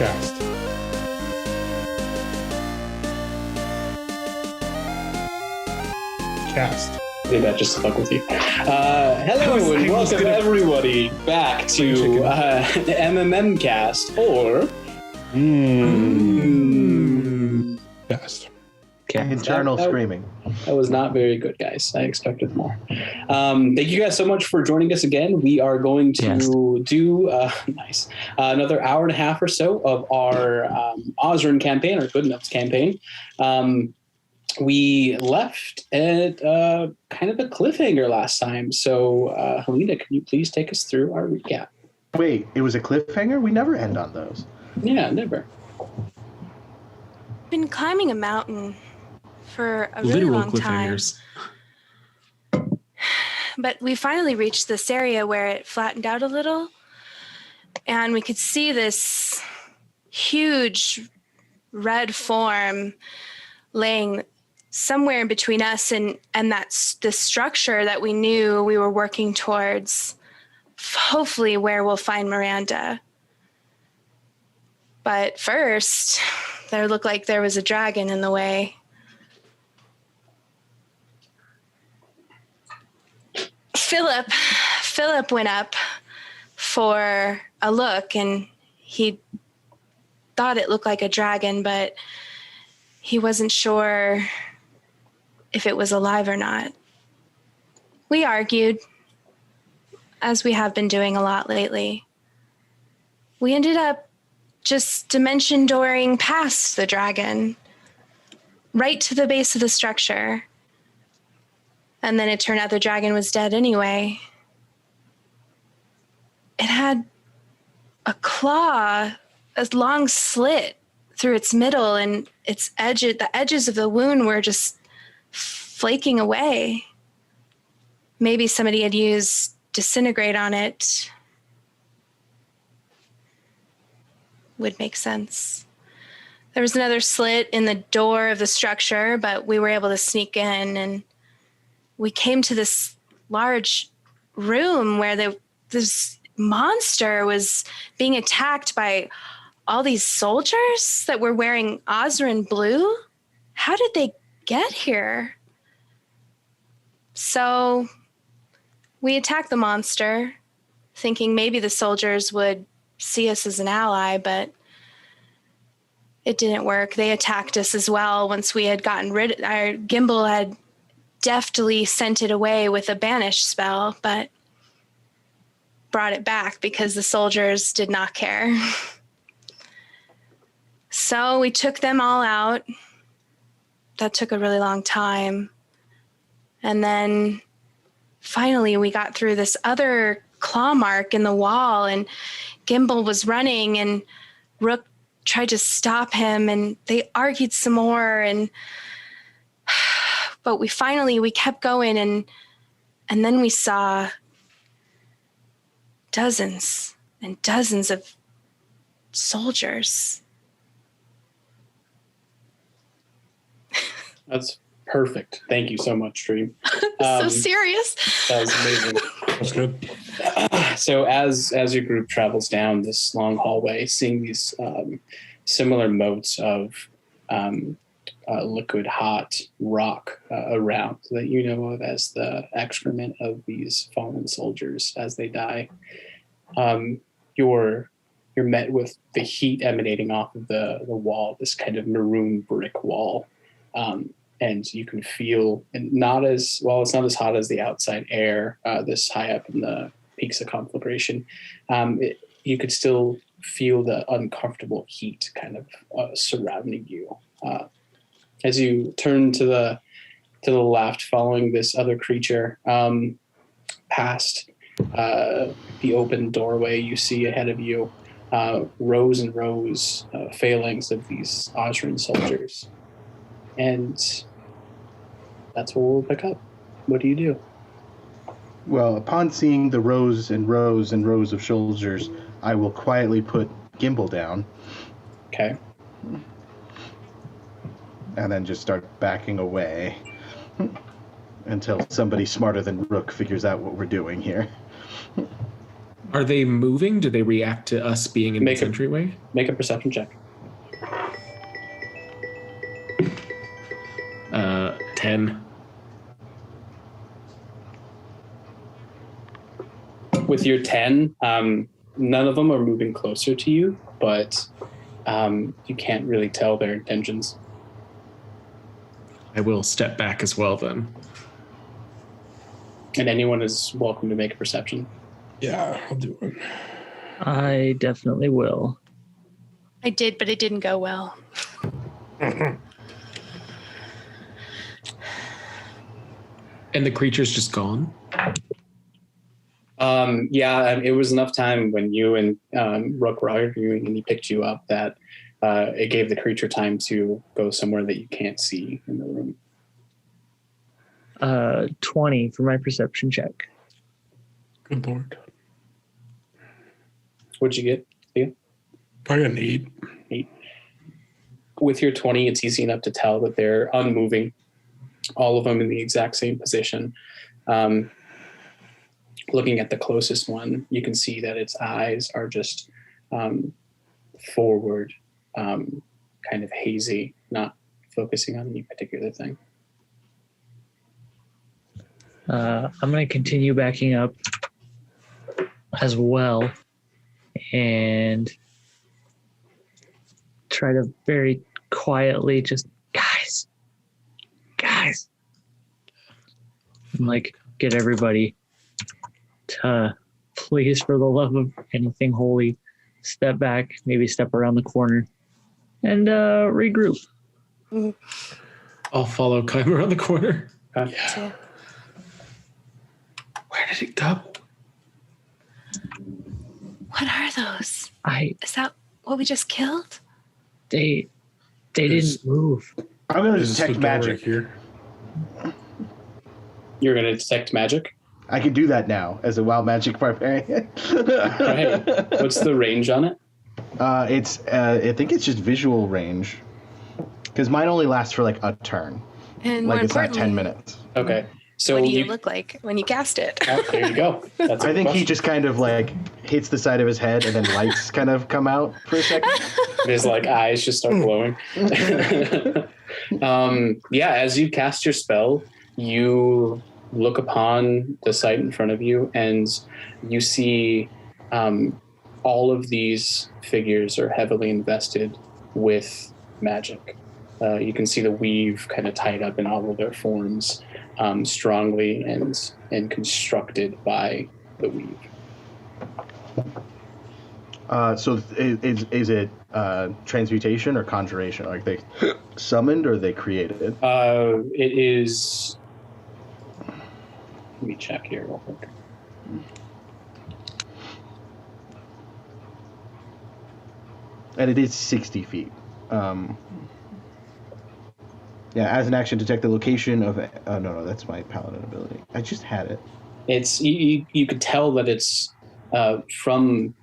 Cast. Cast. Maybe that just fuck with you. Hello and welcome everybody back to the MMM cast or Cast. Internal screaming. That was not very good, guys. I expected more. Thank you guys so much for joining us again. We are going to do another hour and a half or so of our Osrin campaign, or Good Nuts campaign. We left at kind of a cliffhanger last time. So, Helena, can you please take us through our recap? Wait, it was a cliffhanger? We never end on those. Yeah, never. Been climbing a mountain for a really long time. But we finally reached this area where it flattened out a little, and we could see this huge red form laying somewhere in between us and that's the structure that we knew we were working towards, hopefully where we'll find Miranda. But first, there looked like there was a dragon in the way. Philip went up for a look, and he thought it looked like a dragon, but he wasn't sure if it was alive or not. We argued, as we have been doing a lot lately. We ended up just dimension dooring past the dragon, right to the base of the structure. And then it turned out the dragon was dead anyway. It had a claw, a long slit through its middle, and the edges of the wound were just flaking away. Maybe somebody had used disintegrate on it. Would make sense. There was another slit in the door of the structure, but we were able to sneak in, and we came to this large room where this monster was being attacked by all these soldiers that were wearing Osrin blue. How did they get here? So we attacked the monster, thinking maybe the soldiers would see us as an ally, but it didn't work. They attacked us as well once we had gotten our Gimbal had deftly sent it away with a banish spell, but brought it back because the soldiers did not care. So we took them all out. That took a really long time. And then finally we got through this other claw mark in the wall, and Gimbal was running, and Rook tried to stop him, and they argued some more, but we kept going, and then we saw dozens and dozens of soldiers. That's perfect. Thank you so much, Dream. So serious. That was amazing. That's good. So as your group travels down this long hallway, seeing these similar moats of liquid hot rock around that you know of as the excrement of these fallen soldiers as they die, you're met with the heat emanating off of the wall, this kind of maroon brick wall. And you can feel, and not as well, it's not as hot as the outside air, this high up in the peaks of conflagration. You could still feel the uncomfortable heat kind of surrounding you. As you turn to the left, following this other creature, past the open doorway, you see ahead of you rows and rows phalanx of these Osrin soldiers. And that's what we'll pick up. What do you do? Well, upon seeing the rows and rows and rows of soldiers, I will quietly put Gimbal down. Okay. And then just start backing away until somebody smarter than Rook figures out what we're doing here. Are they moving? Do they react to us being in the entryway? Make a perception check. 10. With your 10, none of them are moving closer to you, but you can't really tell their intentions. I will step back as well then. And anyone is welcome to make a perception. Yeah, I'll do it. I definitely will. I did, but it didn't go well. And the creature's just gone? It was enough time when you and Rook were arguing and he picked you up that it gave the creature time to go somewhere that you can't see in the room. 20 for my perception check. Good lord. What'd you get? Yeah. I got an 8. 8. With your 20, it's easy enough to tell that they're unmoving. All of them in the exact same position. Looking at the closest one, you can see that its eyes are just forward, kind of hazy, not focusing on any particular thing. I'm going to continue backing up as well and try to very quietly just, guys, and like get everybody to please, for the love of anything holy, step back, maybe step around the corner and regroup. I'll follow climb around the corner. Yeah. Where did it go? What are those? Is that what we just killed? They didn't move. I'm going to Is this detect the door magic. right here? You're going to detect magic? I can do that now as a wild magic barbarian. Right. What's the range on it? It's I think it's just visual range, because mine only lasts for like a turn. And Like more it's not importantly, 10 minutes. Okay. So what do you look like when you cast it? Oh, there you go. That's a I think he question. just kind of like hits the side of his head and then lights kind of come out for a second. His like eyes just start glowing. As you cast your spell, you look upon the sight in front of you and you see all of these figures are heavily invested with magic. You can see the weave kind of tied up in all of their forms, strongly and constructed by the weave. So is it transmutation or conjuration? Like they summoned or they created? It is. Let me check here real quick. And it is 60 feet. As an action, detect the location of. No, that's my paladin ability. I just had it. It's you could tell that it's from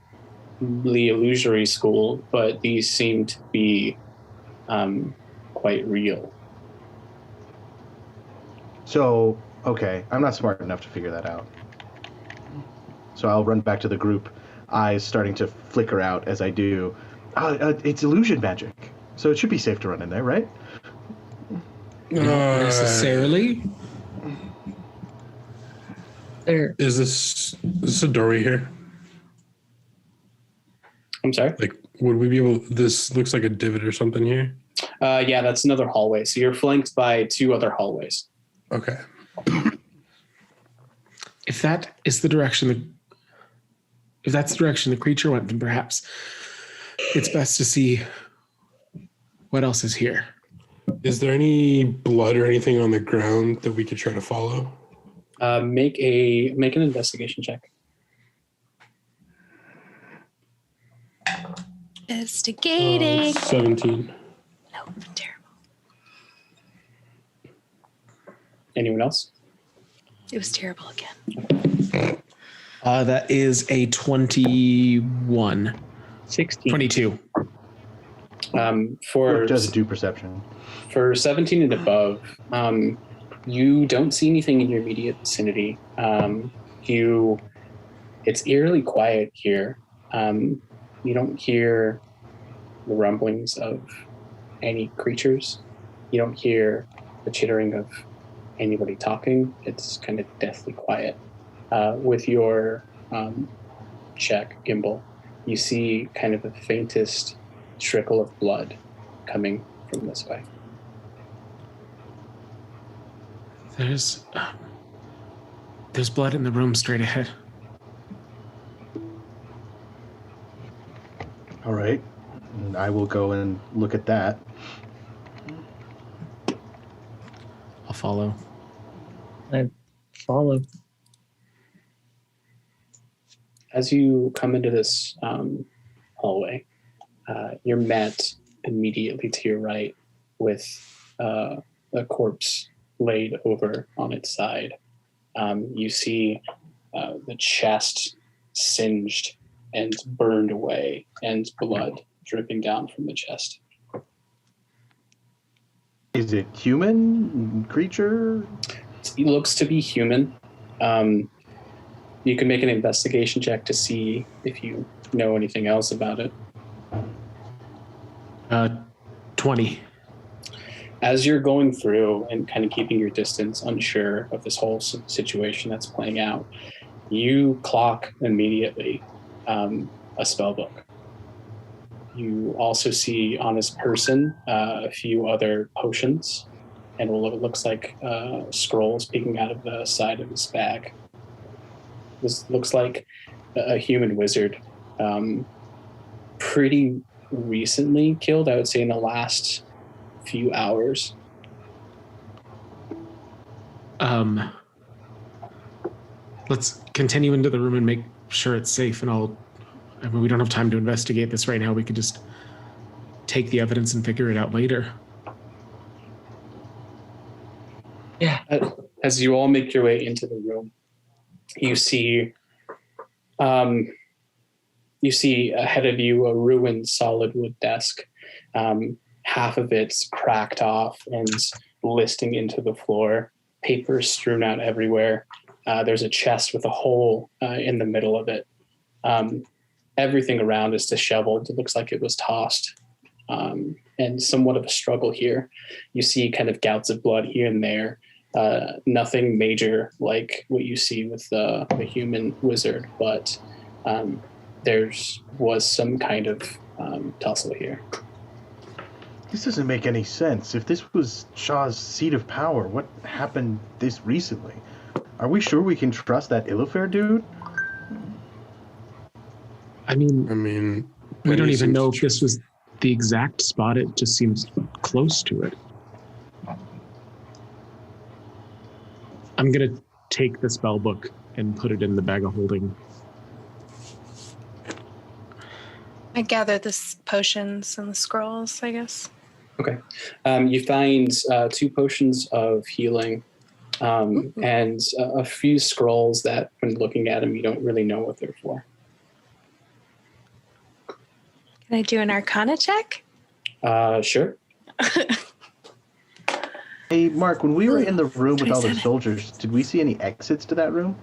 the illusory school, but these seem to be quite real. So, okay, I'm not smart enough to figure that out. So I'll run back to the group, eyes starting to flicker out as I do. It's illusion magic, so it should be safe to run in there, right? Not necessarily. There. Is this a doorway here? I'm sorry? Like, would we be able? This looks like a divot or something here. That's another hallway. So you're flanked by 2 other hallways. Okay. If that is the direction if that's the direction the creature went, then perhaps it's best to see what else is here. Is there any blood or anything on the ground that we could try to follow? Make an investigation check. Investigating. 17. No, terrible. Anyone else? It was terrible again. That is a 21. 16. 22. Or does it do perception? For 17 and above, you don't see anything in your immediate vicinity. You It's eerily quiet here. You don't hear the rumblings of any creatures. You don't hear the chittering of anybody talking. It's kind of deathly quiet. With your check, Gimbal, you see kind of the faintest trickle of blood coming from this way. There's blood in the room straight ahead. All right. And I will go and look at that. I'll follow. I follow. As you come into this hallway, you're met immediately to your right with a corpse laid over on its side. You see the chest singed and burned away and blood dripping down from the chest. Is it human? Creature? It looks to be human. You can make an investigation check to see if you know anything else about it. 20. As you're going through and kind of keeping your distance, unsure of this whole situation that's playing out, you clock immediately a spell book. You also see on his person a few other potions and what looks like scrolls peeking out of the side of his bag. This looks like a human wizard, pretty recently killed, I would say in the last few hours. Let's continue into the room and make sure it's safe, and we don't have time to investigate this right now. We could just take the evidence and figure it out later. Yeah. As you all make your way into the room, you see ahead of you a ruined solid wood desk. Half of it's cracked off and listing into the floor. Papers strewn out everywhere. There's a chest with a hole in the middle of it. Everything around is disheveled. It looks like it was tossed. And somewhat of a struggle here. You see kind of gouts of blood here and there. Nothing major like what you see with the human wizard, but there was some kind of tussle here. This doesn't make any sense. If this was Shaw's seat of power, what happened this recently? Are we sure we can trust that Illifer dude? I mean, we don't even know if this was the exact spot. It just seems close to it. I'm going to take the spell book and put it in the bag of holding. I gather the potions and the scrolls, I guess. Okay. You find 2 potions of healing and a few scrolls that, when looking at them, you don't really know what they're for. Can I do an Arcana check? Sure. Hey, Mark, when we were in the room with all the soldiers, did we see any exits to that room?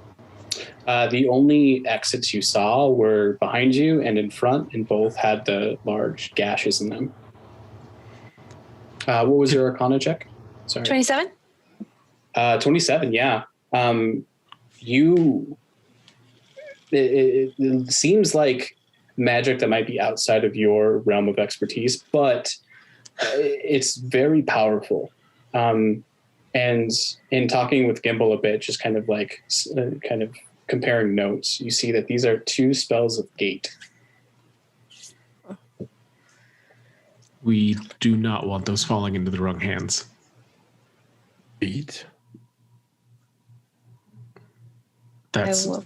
The only exits you saw were behind you and in front, and both had the large gashes in them. What was your Arcana check? Sorry. 27? 27, yeah. It seems like magic that might be outside of your realm of expertise, but it's very powerful. And in talking with Gimbal a bit, just kind of comparing notes, you see that these are 2 spells of gate. We do not want those falling into the wrong hands. Beat. I will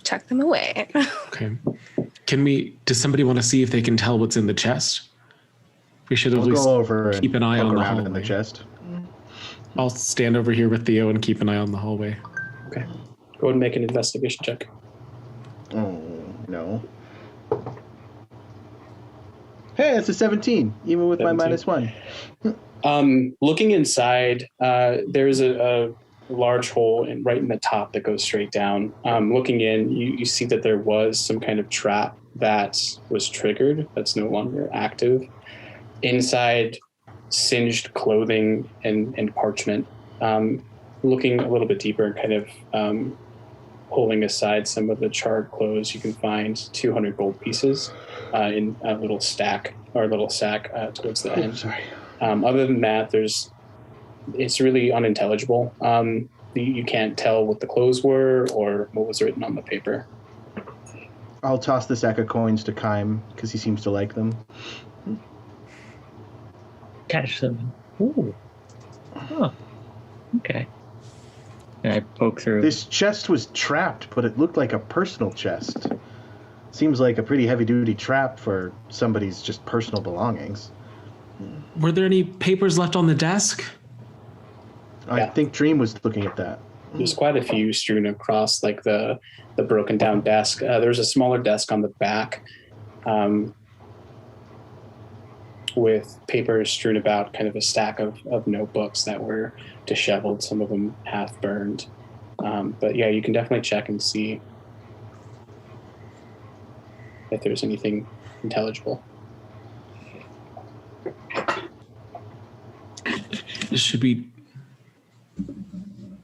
tuck them away. Okay. Does somebody want to see if they can tell what's in the chest? We should at least go over keep an eye on the hallway. in the chest. I'll stand over here with Theo and keep an eye on the hallway. Okay. Go ahead and make an investigation check. Oh, no. Hey, it's a 17, even with 17. My -1. Looking inside, there's a large hole right in the top that goes straight down. Looking in, you see that there was some kind of trap that was triggered that's no longer active. Inside, singed clothing and parchment. Looking a little bit deeper, kind of pulling aside some of the charred clothes, you can find 200 gold pieces in a little stack or a little sack towards the end. Sorry. Other than that, it's really unintelligible. You can't tell what the clothes were or what was written on the paper. I'll toss the sack of coins to Kym because he seems to like them. Catch them. Ooh. Oh. Okay. And I poke through. This chest was trapped, but it looked like a personal chest. Seems like a pretty heavy-duty trap for somebody's just personal belongings. Were there any papers left on the desk? I think Dream was looking at that. There's quite a few strewn across, like the broken down desk. There's a smaller desk on the back with papers strewn about, kind of a stack of notebooks that were disheveled, some of them half burned. But yeah, you can definitely check and see if there's anything intelligible. Should we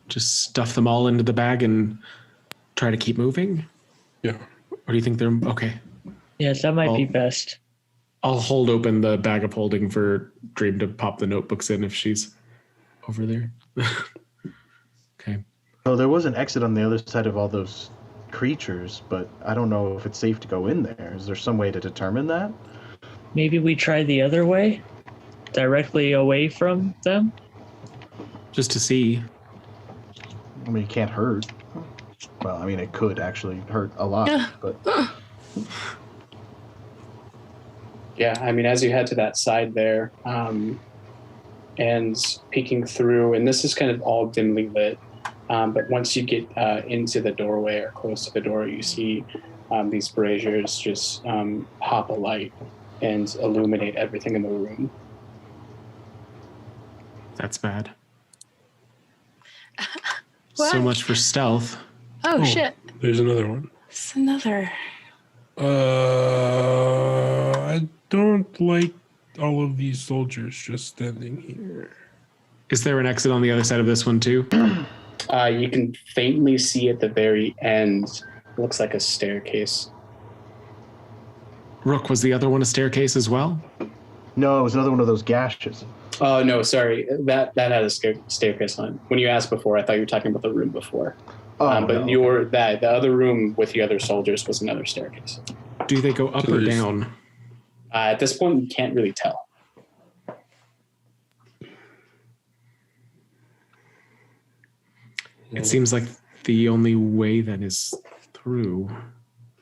just stuff them all into the bag and try to keep moving? Yeah. Or do you think they're okay? Yes, that might be best. I'll hold open the bag of holding for Dream to pop the notebooks in if she's over there. Okay. Oh, there was an exit on the other side of all those creatures, but I don't know if it's safe to go in there. Is there some way to determine that? Maybe we try the other way? Directly away from them? Just to see. I mean, it can't hurt. Well, I mean, it could actually hurt a lot, but... Yeah, I mean, as you head to that side there, and peeking through, and this is kind of all dimly lit, but once you get into the doorway or close to the door, you see these braziers just pop a light and illuminate everything in the room. That's bad. What? So much for stealth. Oh, shit. There's another one. It's another. I don't like all of these soldiers just standing here. Is there an exit on the other side of this one too? You can faintly see at the very end, looks like a staircase. Rook, was the other one a staircase as well? No, it was another one of those gashes. Oh, no, sorry. That had a staircase on it. When you asked before, I thought you were talking about the room before. Oh, but no. the other room with the other soldiers was another staircase. Do they go up or down? At this point, you can't really tell. It seems like the only way then is through.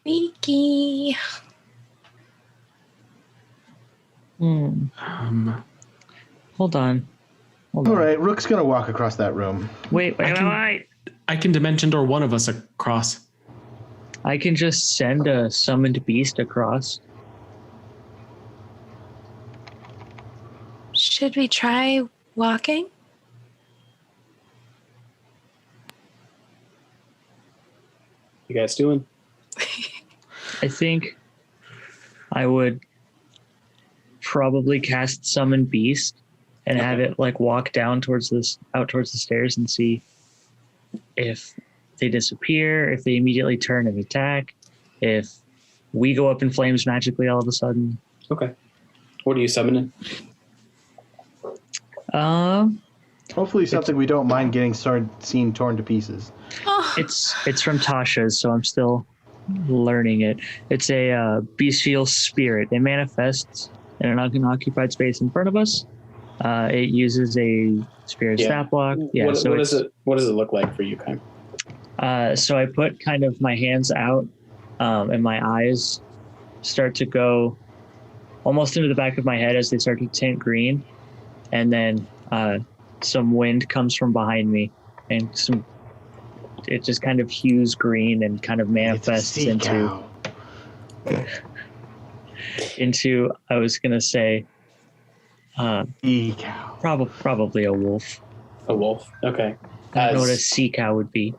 Sneaky. Hold on. All right, Rook's going to walk across that room. Wait. I can dimension door one of us across. I can just send a summoned beast across. Should we try walking? You guys doing? I think I would probably cast Summon Beast and have it like walk down towards the stairs and see if they disappear, if they immediately turn and attack, if we go up in flames magically all of a sudden. Okay. What are you summoning? Hopefully something we don't mind getting seen torn to pieces. Oh, It's from Tasha's, so I'm still learning it. It's a bestial spirit. It manifests in an unoccupied space in front of us. It uses a spirit stat block. Yeah. What does it look like for you, Kym? So I put kind of my hands out, and my eyes start to go almost into the back of my head as they start to tint green, and then some wind comes from behind me, and it just kind of hues green and kind of manifests into I was gonna say Sea cow. probably a wolf. A wolf. Okay. I don't know what a As sea cow would be.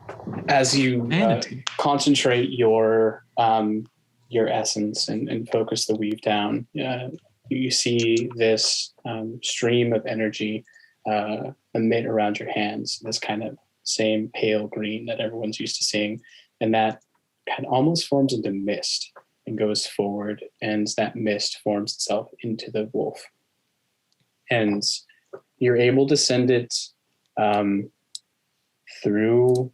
as you Manatee. concentrate your essence and focus the weave down, you see this stream of energy emit around your hands. This kind of same pale green that everyone's used to seeing, and that kind of almost forms into mist and goes forward, and that mist forms itself into the wolf, and you're able to send it through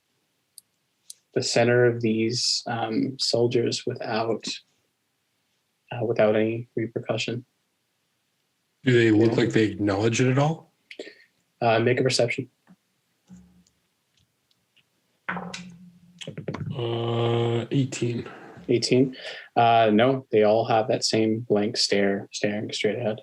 the center of these soldiers without any repercussion. Do they look like they acknowledge it at all? Make a perception. 18. 18. No, they all have that same blank stare, staring straight ahead.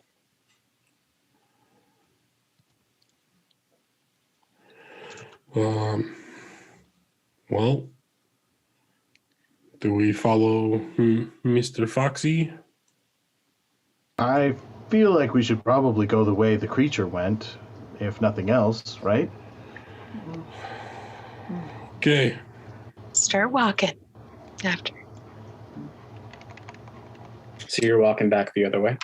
Well, do we follow Mr. Foxy? I feel like we should probably go the way the creature went, if nothing else, right? Okay. Start walking after. So you're walking back the other way.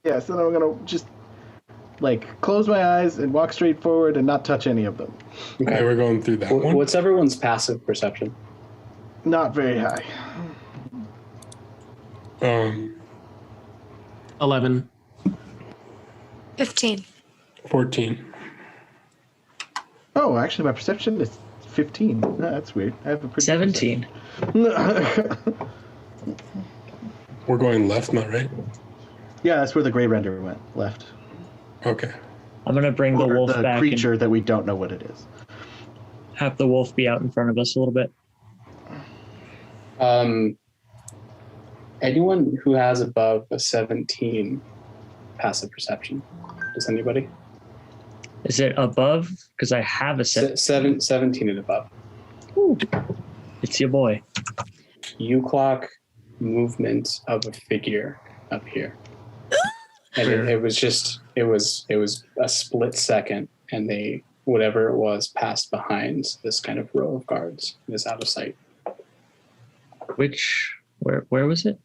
Yeah, so then I'm gonna just close my eyes and walk straight forward and not touch any of them. Okay, we're going through that one. What's everyone's passive perception? Not very high. 11. 15. 14. Oh, actually, my perception is 15. Oh, that's weird. I have a pretty 17. We're going left, not right? Yeah, that's where the gray render went. Left. Okay. I'm going to bring the wolf the back creature that we don't know what it is. and have the wolf be out in front of us a little bit. Anyone who has above a 17 passive perception? Does anybody? Is it above? Because I have a set. 17 and above. Ooh. It's your boy. You clock movement of a figure up here. And it was a split second, and whatever it was passed behind this kind of row of guards. It was out of sight. Where was it?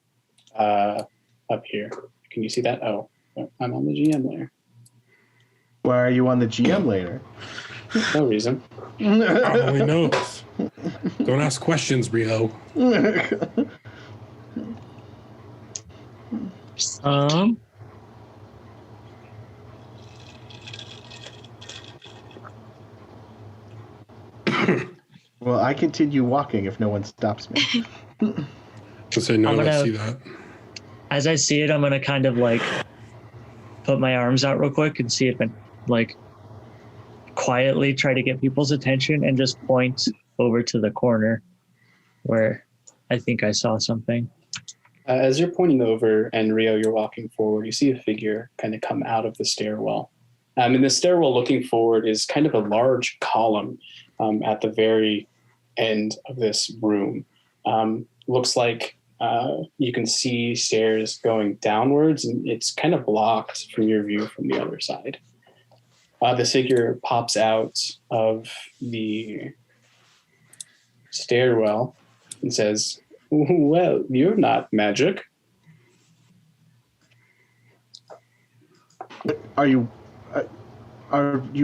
Up here. Can you see that? Oh, I'm on the GM layer. Why are you on the GM layer? No reason. God only knows. Don't ask questions, Brio. Well, I continue walking if no one stops me. Just say no, I'm let's gonna- see that. As I see it, I'm going to kind of put my arms out real quick and see if I quietly try to get people's attention and just point over to the corner where I think I saw something. As you're pointing over and Rio, you're walking forward, you see a figure kind of come out of the stairwell. And the stairwell looking forward is kind of a large column at the very end of this room. Looks like you can see stairs going downwards, and it's kind of blocked from your view from the other side. The figure pops out of the stairwell and says, "Well, you're not magic." Are you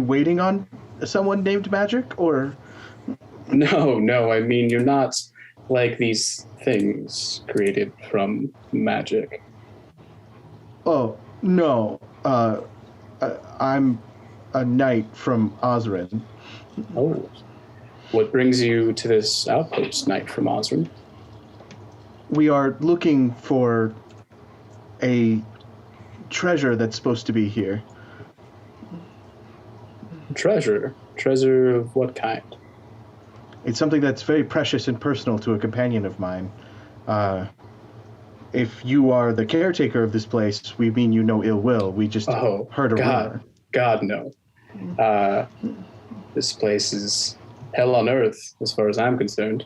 waiting on someone named Magic, or? No, I mean, you're not like these things created from magic. Oh, no. I'm a knight from Osrin. Oh. What brings you to this outpost, Knight from Osrin? We are looking for a treasure that's supposed to be here. Treasure? Treasure of what kind? It's something that's very precious and personal to a companion of mine. If you are the caretaker of this place, we mean you no ill will. We just heard a rumor. God, no. This place is hell on earth, as far as I'm concerned.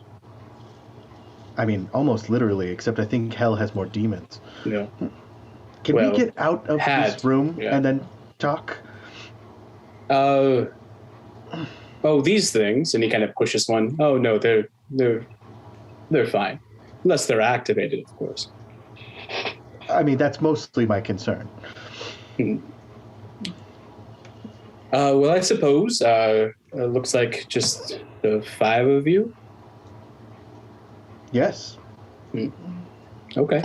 I mean, almost literally, except I think hell has more demons. No. Can we get out of this room and then talk? Oh, these things, and he kind of pushes one. Oh no, they're fine, unless they're activated, of course. I mean, that's mostly my concern. Well, I suppose it looks like just the 5 of you. Yes. Okay.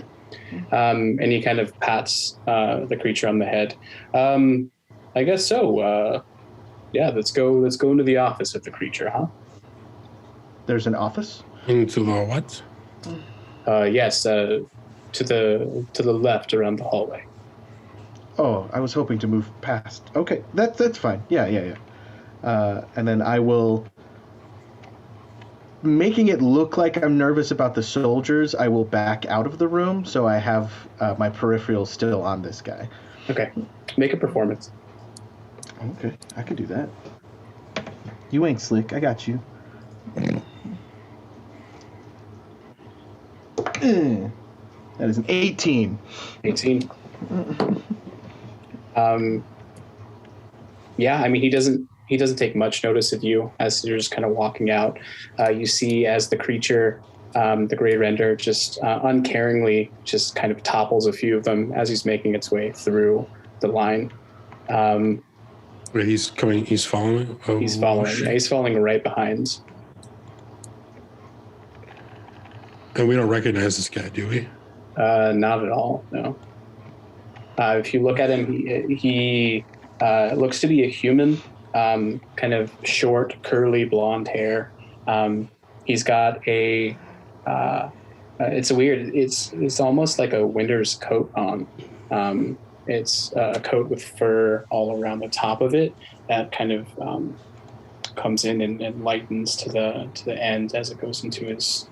And he kind of pats the creature on the head. I guess so. Yeah, let's go into the office of the creature, huh? There's an office? Into the what? Yes, to the left around the hallway. Oh, I was hoping to move past. Okay, that's fine. Yeah. And then I will, making it look like I'm nervous about the soldiers, I will back out of the room so I have my peripheral still on this guy. Okay, make a performance. Okay, I could do that. You ain't slick. I got you. That is an 18. 18. Yeah, I mean, he doesn't take much notice of you as you're just kind of walking out. You see as the creature, the gray render, just uncaringly just kind of topples a few of them as he's making its way through the line. Wait, he's following? Oh, He's following. shit. Yeah, he's following right behind. And we don't recognize this guy, do we? Not at all, no. If you look at him, he looks to be a human, kind of short, curly, blonde hair. He's got it's almost like a winter's coat on. It's a coat with fur all around the top of it that kind of comes in and lightens to the end as it goes into his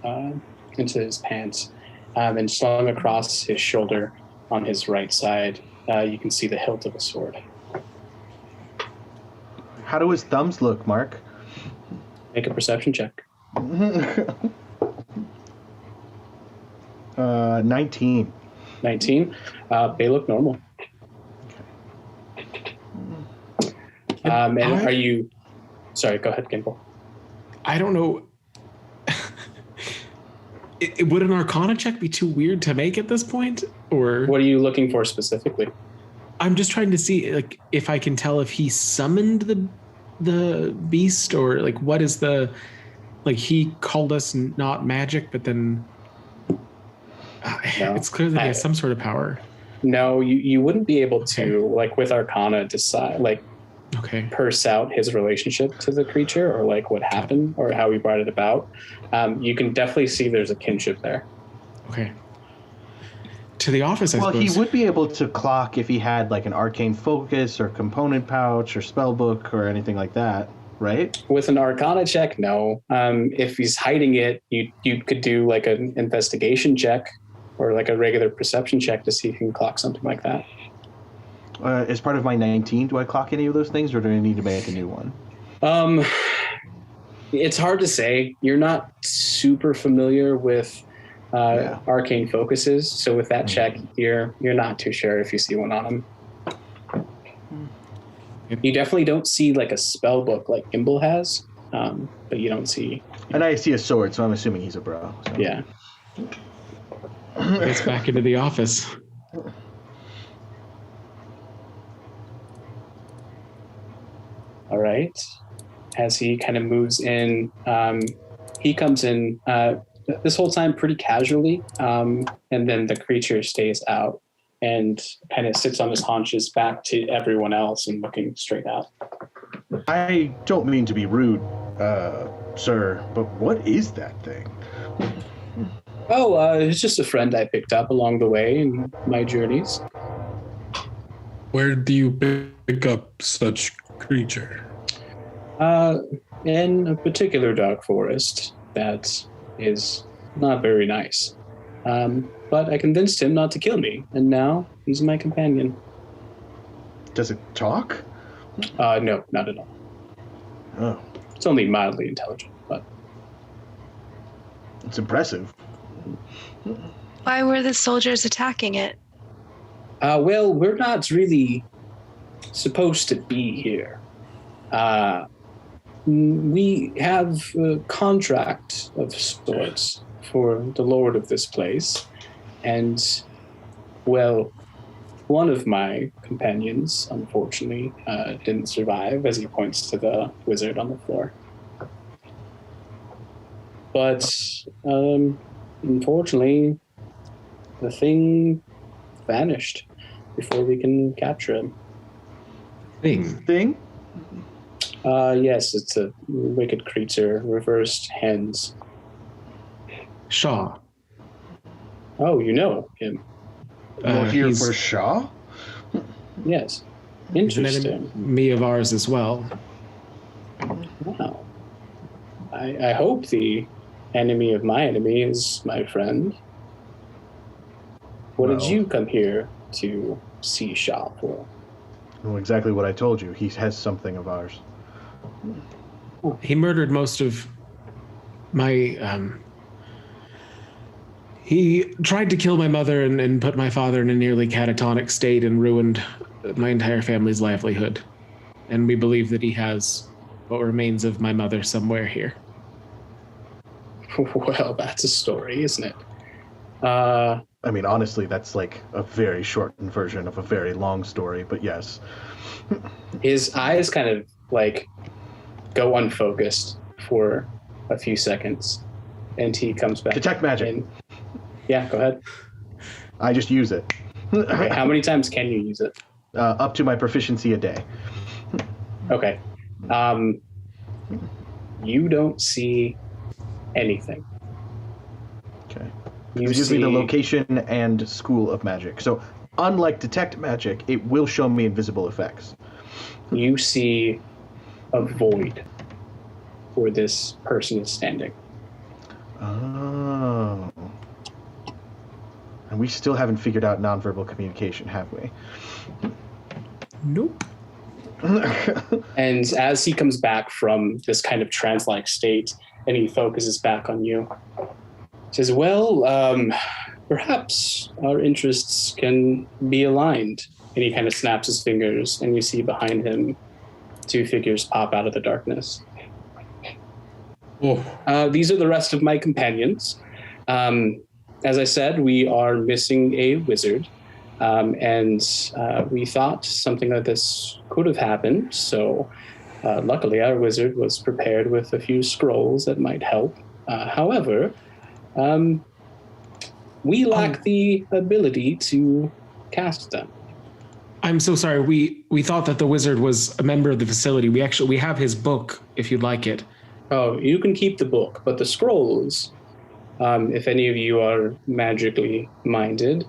pants. And slung across his shoulder on his right side, you can see the hilt of a sword. How do his thumbs look, Mark? Make a perception check. 19. 19. They look normal. And are you... Sorry, go ahead, Gimbal. I don't know. Would an Arcana check be too weird to make at this point? Or What are you looking for specifically? I'm just trying to see, like, if I can tell if he summoned the beast, or like what is the, like, he called us not magic, but then No. it's clear that he has some sort of power. No, you wouldn't be able to, like, with Arcana, decide, like, Okay. purse out his relationship to the creature, or like what happened or how he brought it about. You can definitely see there's a kinship there. Okay. To the office, I Well, suppose. he would be able to clock if he had like an arcane focus or component pouch or spell book or anything like that, right? With an Arcana check, no. If he's hiding it, you could do like an investigation check or like a regular perception check to see if you can clock something like that. As part of my 19, do I clock any of those things, or do I need to make a new one? It's hard to say. You're not super familiar with arcane focuses, so with that check, you're not too sure if you see one on him. You definitely don't see like a spell book like Gimbal has, but you don't see. And I see a sword, so I'm assuming he's a bro. So. Yeah. It's back into the office. All right. As he kind of moves in, he comes in this whole time pretty casually, and then the creature stays out and kind of sits on his haunches back to everyone else and looking straight out. I don't mean to be rude, sir, but what is that thing? Oh, it's just a friend I picked up along the way in my journeys. Where do you pick up such creature? In a particular dark forest that is not very nice. But I convinced him not to kill me, and now he's my companion. Does it talk? No, not at all. Oh, It's only mildly intelligent, but it's impressive. Why were the soldiers attacking it? well, we're not really supposed to be here. We have a contract of sorts for the lord of this place, and, well, one of my companions, unfortunately, didn't survive, as he points to the wizard on the floor. But, unfortunately, the thing vanished before we can capture him. Thing? Yes, it's a wicked creature, reversed hens. Shaw. Oh, you know him. You're here he's- for Shaw? Yes. He's an Interesting. enemy of ours as well. Wow. I hope the enemy of my enemy is my friend. What did Well- you come here to see Shaw for? Well, exactly what I told you. He has something of ours. He murdered most of my. He tried to kill my mother and put my father in a nearly catatonic state and ruined my entire family's livelihood. And we believe that he has what remains of my mother somewhere here. Well, that's a story, isn't it? I mean, honestly, that's like a very shortened version of a very long story, but yes. His eyes kind of like go unfocused for a few seconds, and he comes back. Detect magic. in. Yeah, go ahead. I just use it. Okay, how many times can you use it? Up to my proficiency a day. Okay. You don't see anything. Okay. You It gives me the see- location and school of magic. So, unlike detect magic, it will show me invisible effects. You see a void where this person is standing. Oh. And we still haven't figured out nonverbal communication, have we? Nope. And as he comes back from this kind of trance-like state and he focuses back on you, he says, well, perhaps our interests can be aligned. And he kind of snaps his fingers, and you see behind him two figures pop out of the darkness. Oh, These are the rest of my companions. As I said, we are missing a wizard, and we thought something like this could have happened. So luckily, our wizard was prepared with a few scrolls that might help. However, we lack the ability to cast them. I'm so sorry. We thought that the wizard was a member of the facility. We have his book if you'd like it. Oh, you can keep the book, but the scrolls, if any of you are magically minded,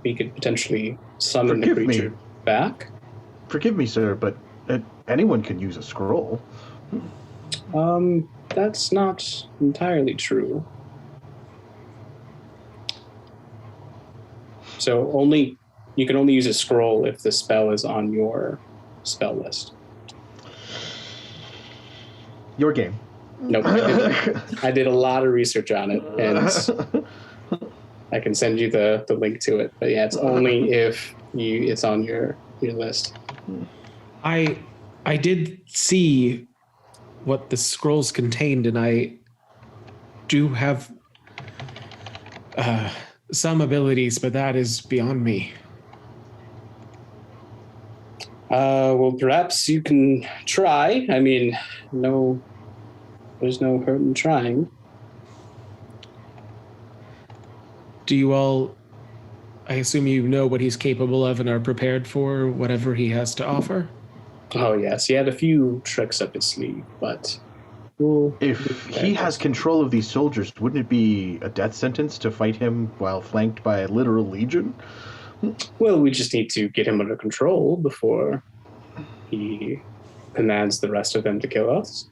we could potentially summon the Forgive me. creature back. Forgive me, sir, but anyone can use a scroll. That's not entirely true. So you can only use a scroll if the spell is on your spell list. Your game. Nope. I did a lot of research on it, and I can send you the link to it. But yeah, it's only if it's on your list. I did see what the scrolls contained, and I do have some abilities, but that is beyond me. Well, perhaps you can try. I mean, there's no hurt in trying. Do you all, I assume you know what he's capable of and are prepared for whatever he has to offer? Oh yes, he had a few tricks up his sleeve, but If he has control of these soldiers, wouldn't it be a death sentence to fight him while flanked by a literal legion? well, we just need to get him under control before he commands the rest of them to kill us.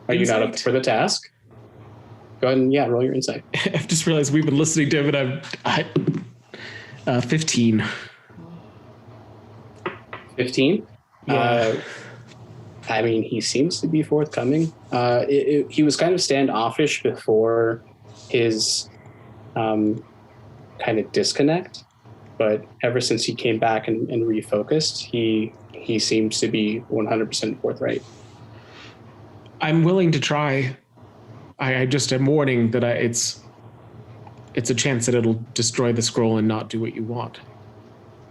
Are you not up Insight. for the task? Go ahead and roll your insight. I've just realized we've been listening to him, and I'm 15. 15. Yeah. I mean, he seems to be forthcoming. He was kind of standoffish before his kind of disconnect, but ever since he came back and refocused, he seems to be 100% forthright. I'm willing to try. I just am warning that it's a chance that it'll destroy the scroll and not do what you want.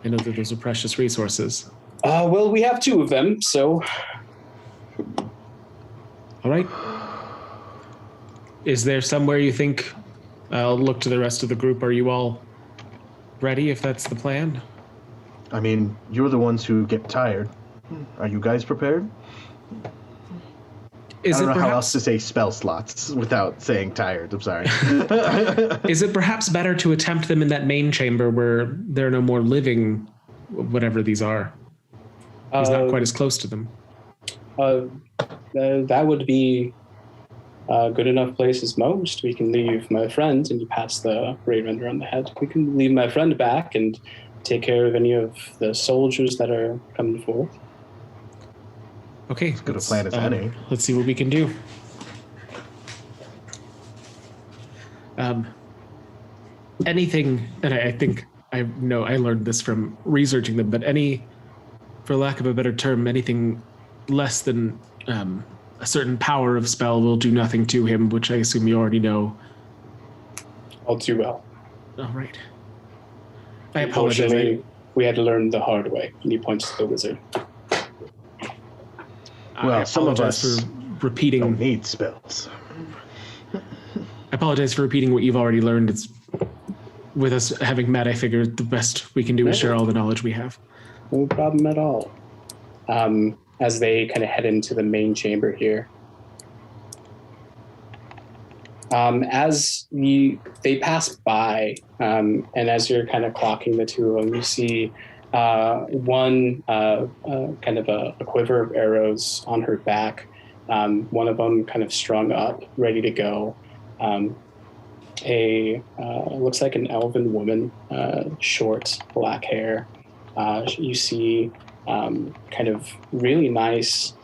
I know that those are precious resources. Well, we have 2 of them, so... All right. Is there somewhere you think... I'll look to the rest of the group. Are you all ready, if that's the plan? I mean, you're the ones who get tired. Are you guys prepared? I don't know how else to say spell slots without saying tired. I'm sorry. Is it perhaps better to attempt them in that main chamber where there are no more living, whatever these are? He's not quite as close to them. That would be a good enough place as most. We can leave my friend, and you pass the raid render on the head. We can leave my friend back and take care of any of the soldiers that are coming forth. Okay. As good a plan as any. Let's see what we can do. Anything, and I think I learned this from researching them, but for lack of a better term, anything less than a certain power of spell will do nothing to him, which I assume you already know. All too well. All right. I apologize. We had to learn the hard way. And he points to the wizard. Well, some of us for repeating. Don't need spells. I apologize for repeating what you've already learned. It's with us having met. I figured the best we can do is share all the knowledge we have. No problem at all. As they kind of head into the main chamber here. As they pass by, and as you're kind of clocking the 2 of them, you see one kind of a quiver of arrows on her back, one of them kind of strung up, ready to go. Looks like an elven woman, short black hair. You see kind of really nice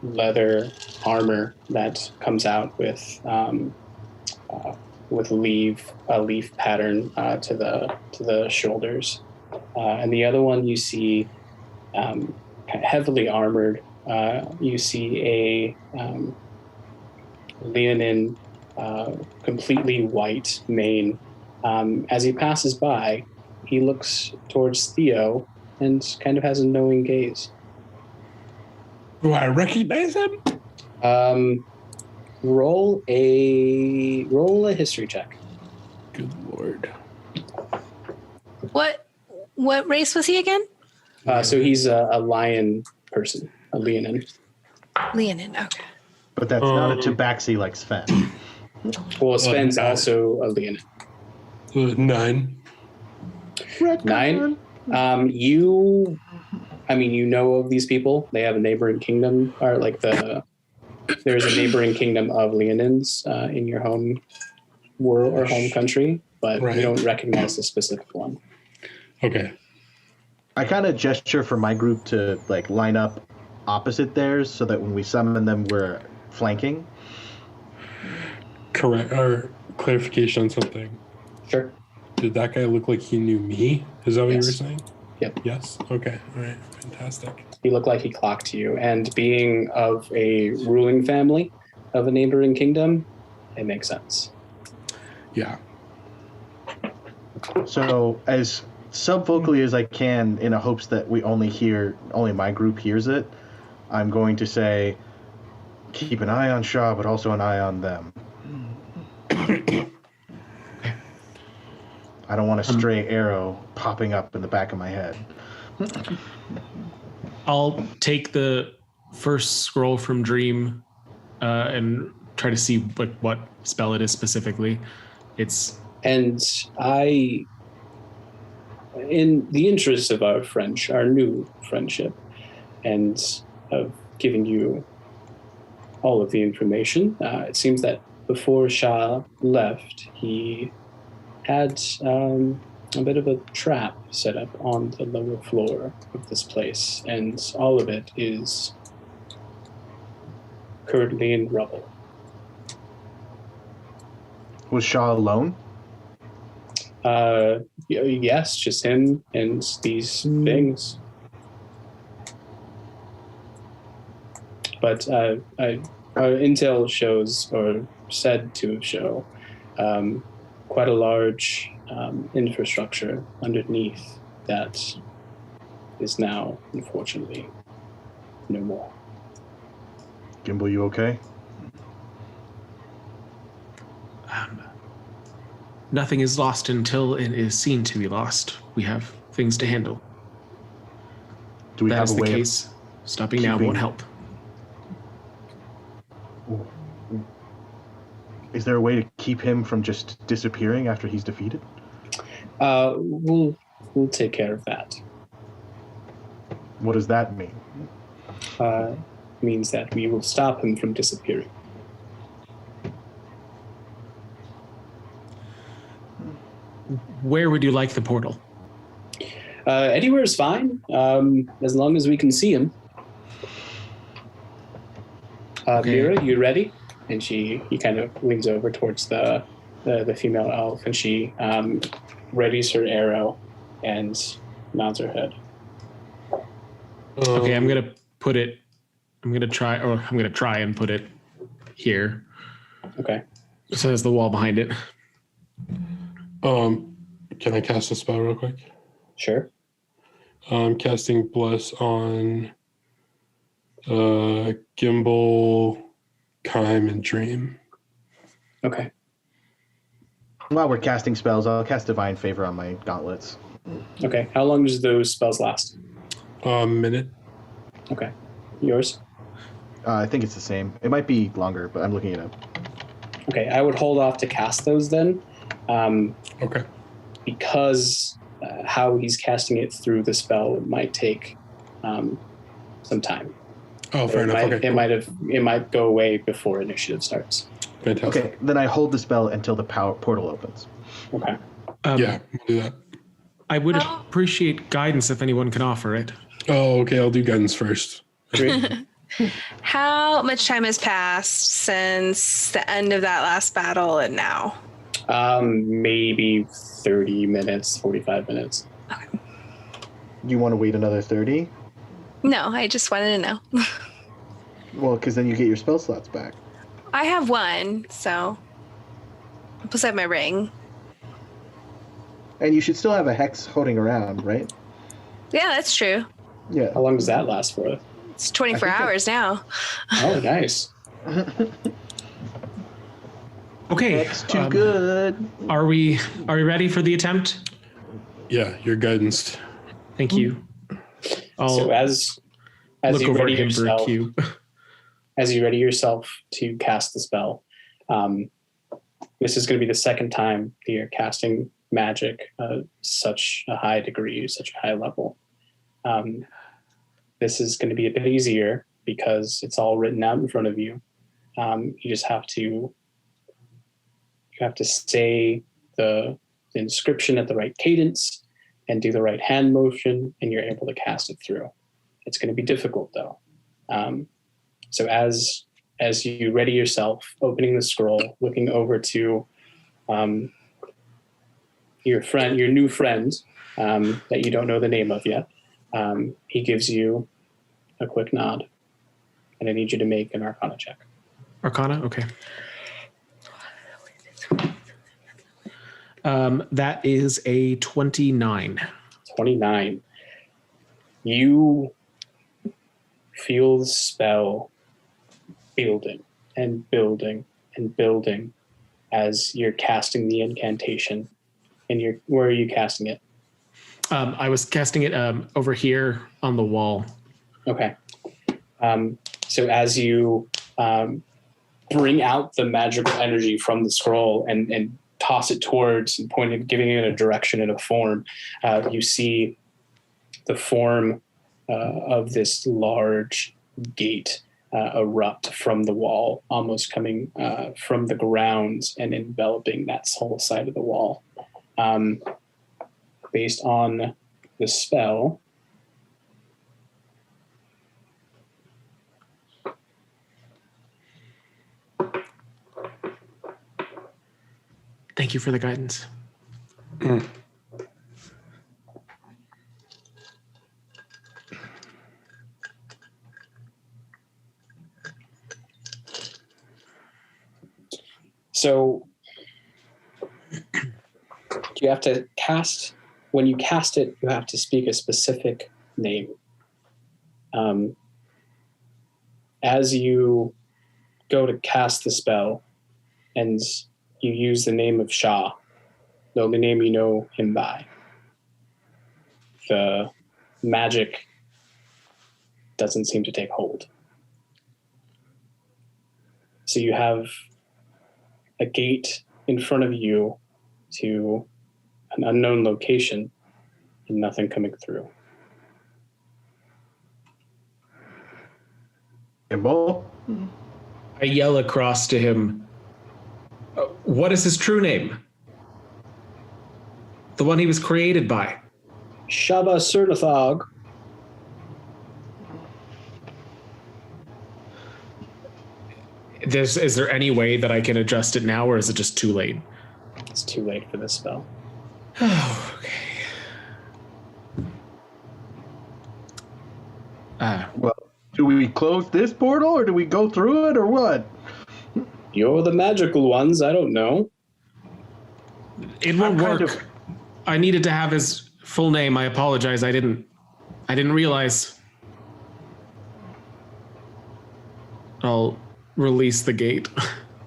leather armor that comes out with a leaf pattern to the shoulders, and the other one you see kind of heavily armored. You see a leonine, completely white mane. As he passes by, he looks towards Theo and kind of has a knowing gaze. Do I recognize him? Roll a history check. Good Lord. What race was he again? So he's a lion person, a leonin. Leonin, okay. But that's not a tabaxi like Sven. Well, Sven's also a leonin. 9. 9. You know of these people. They have a neighboring kingdom, or like there's a neighboring kingdom of leonins in your home world or home country, but you don't recognize the specific one. Okay. I kind of gesture for my group to like line up opposite theirs so that when we summon them, we're flanking. Correct. Or clarification on something. Sure. Did that guy look like he knew me? Is that what you were saying? Yep. Yes. Okay. All right. Fantastic. He looked like he clocked you, and being of a ruling family of a neighboring kingdom, it makes sense. Yeah. So as subvocally as I can, in a hopes that only my group hears it, I'm going to say, keep an eye on Shaw, but also an eye on them. I don't want a stray arrow popping up in the back of my head. I'll take the first scroll from Dream and try to see what spell it is specifically. And I, in the interest of our new friendship, and of giving you all of the information, it seems that before Shah left, he had a bit of a trap set up on the lower floor of this place, and all of it is currently in rubble. Was Shaw alone? Yes, just him and these things. But intel shows, or said to show, quite a large infrastructure underneath that is now, unfortunately, no more. Gimbal, you okay? Nothing is lost until it is seen to be lost. We have things to handle. Do we That have is a the way case. Stopping now keeping- won't help. Is there a way to keep him from just disappearing after he's defeated? We'll take care of that. What does that mean? Means that we will stop him from disappearing. Where would you like the portal? Anywhere is fine, as long as we can see him. Okay. Mira, you ready? And he kind of leans over towards the female elf, and she readies her arrow and nods her head. Okay, I'm gonna try and put it here. Okay. So there's the wall behind it. Can I cast a spell real quick? Sure. I'm casting Bless on Gimbal, Kime, and Dream. Okay. While we're casting spells, I'll cast Divine Favor on my gauntlets. Okay. How long does those spells last? Minute. Okay. Yours? I think it's the same. It might be longer, but I'm looking it up. Okay. I would hold off to cast those then. Okay. Because how he's casting it through the spell might take some time. Oh, fair enough. Okay. It might go away before initiative starts. Fantastic. Okay, then I hold the spell until the portal opens. Okay. Yeah, we'll do that. I would appreciate guidance if anyone can offer it. Oh, okay. I'll do guidance first. How much time has passed since the end of that last battle and now? Maybe 30 minutes, 45 minutes. You want to wait another 30? No, I just wanted to know. Well, because then you get your spell slots back. I have one, so. Plus, I have my ring. And you should still have a hex holding around, right? Yeah, that's true. Yeah. How long does that last for? It's 24 hours now. Oh, nice. Okay. Hex too good. Are we ready for the attempt? Yeah, you're guidance. Thank you. I'll So as look you over ready at him for a yourself, cue. as you ready yourself to cast the spell, this is going to be the second time that you're casting magic, such a high degree, such a high level. This is going to be a bit easier because it's all written out in front of you. You just have to say the inscription at the right cadence and do the right hand motion, and you're able to cast it through. It's going to be difficult though. So as you ready yourself, opening the scroll, looking over to your new friend that you don't know the name of yet, he gives you a quick nod, and I need you to make an Arcana check. Arcana? Okay. That is a 29. 29. You feel the spell building and building and building as you're casting the incantation. And where are you casting it? I was casting it over here on the wall. Okay. So as you bring out the magical energy from the scroll and toss it towards and giving it a direction and a form, you see the form of this large gate erupt from the wall, almost coming from the ground and enveloping that whole side of the wall. Based on the spell, Thank you for the guidance. So you have to cast, when you cast it, you have to speak a specific name. As you go to cast the spell and you use the name of Shah, the only name you know him by, the magic doesn't seem to take hold. So you have a gate in front of you to an unknown location and nothing coming through. Gimbal? I yell across to him, what is his true name? The one he was created by. Shaba Surnathog. Is there any way that I can adjust it now, or is it just too late? It's too late for this spell. Oh, okay. Well, do we close this portal, or do we go through it, or what? You're the magical ones, I don't know. It won't work. I needed to have his full name. I apologize. I didn't realize. I'll release the gate.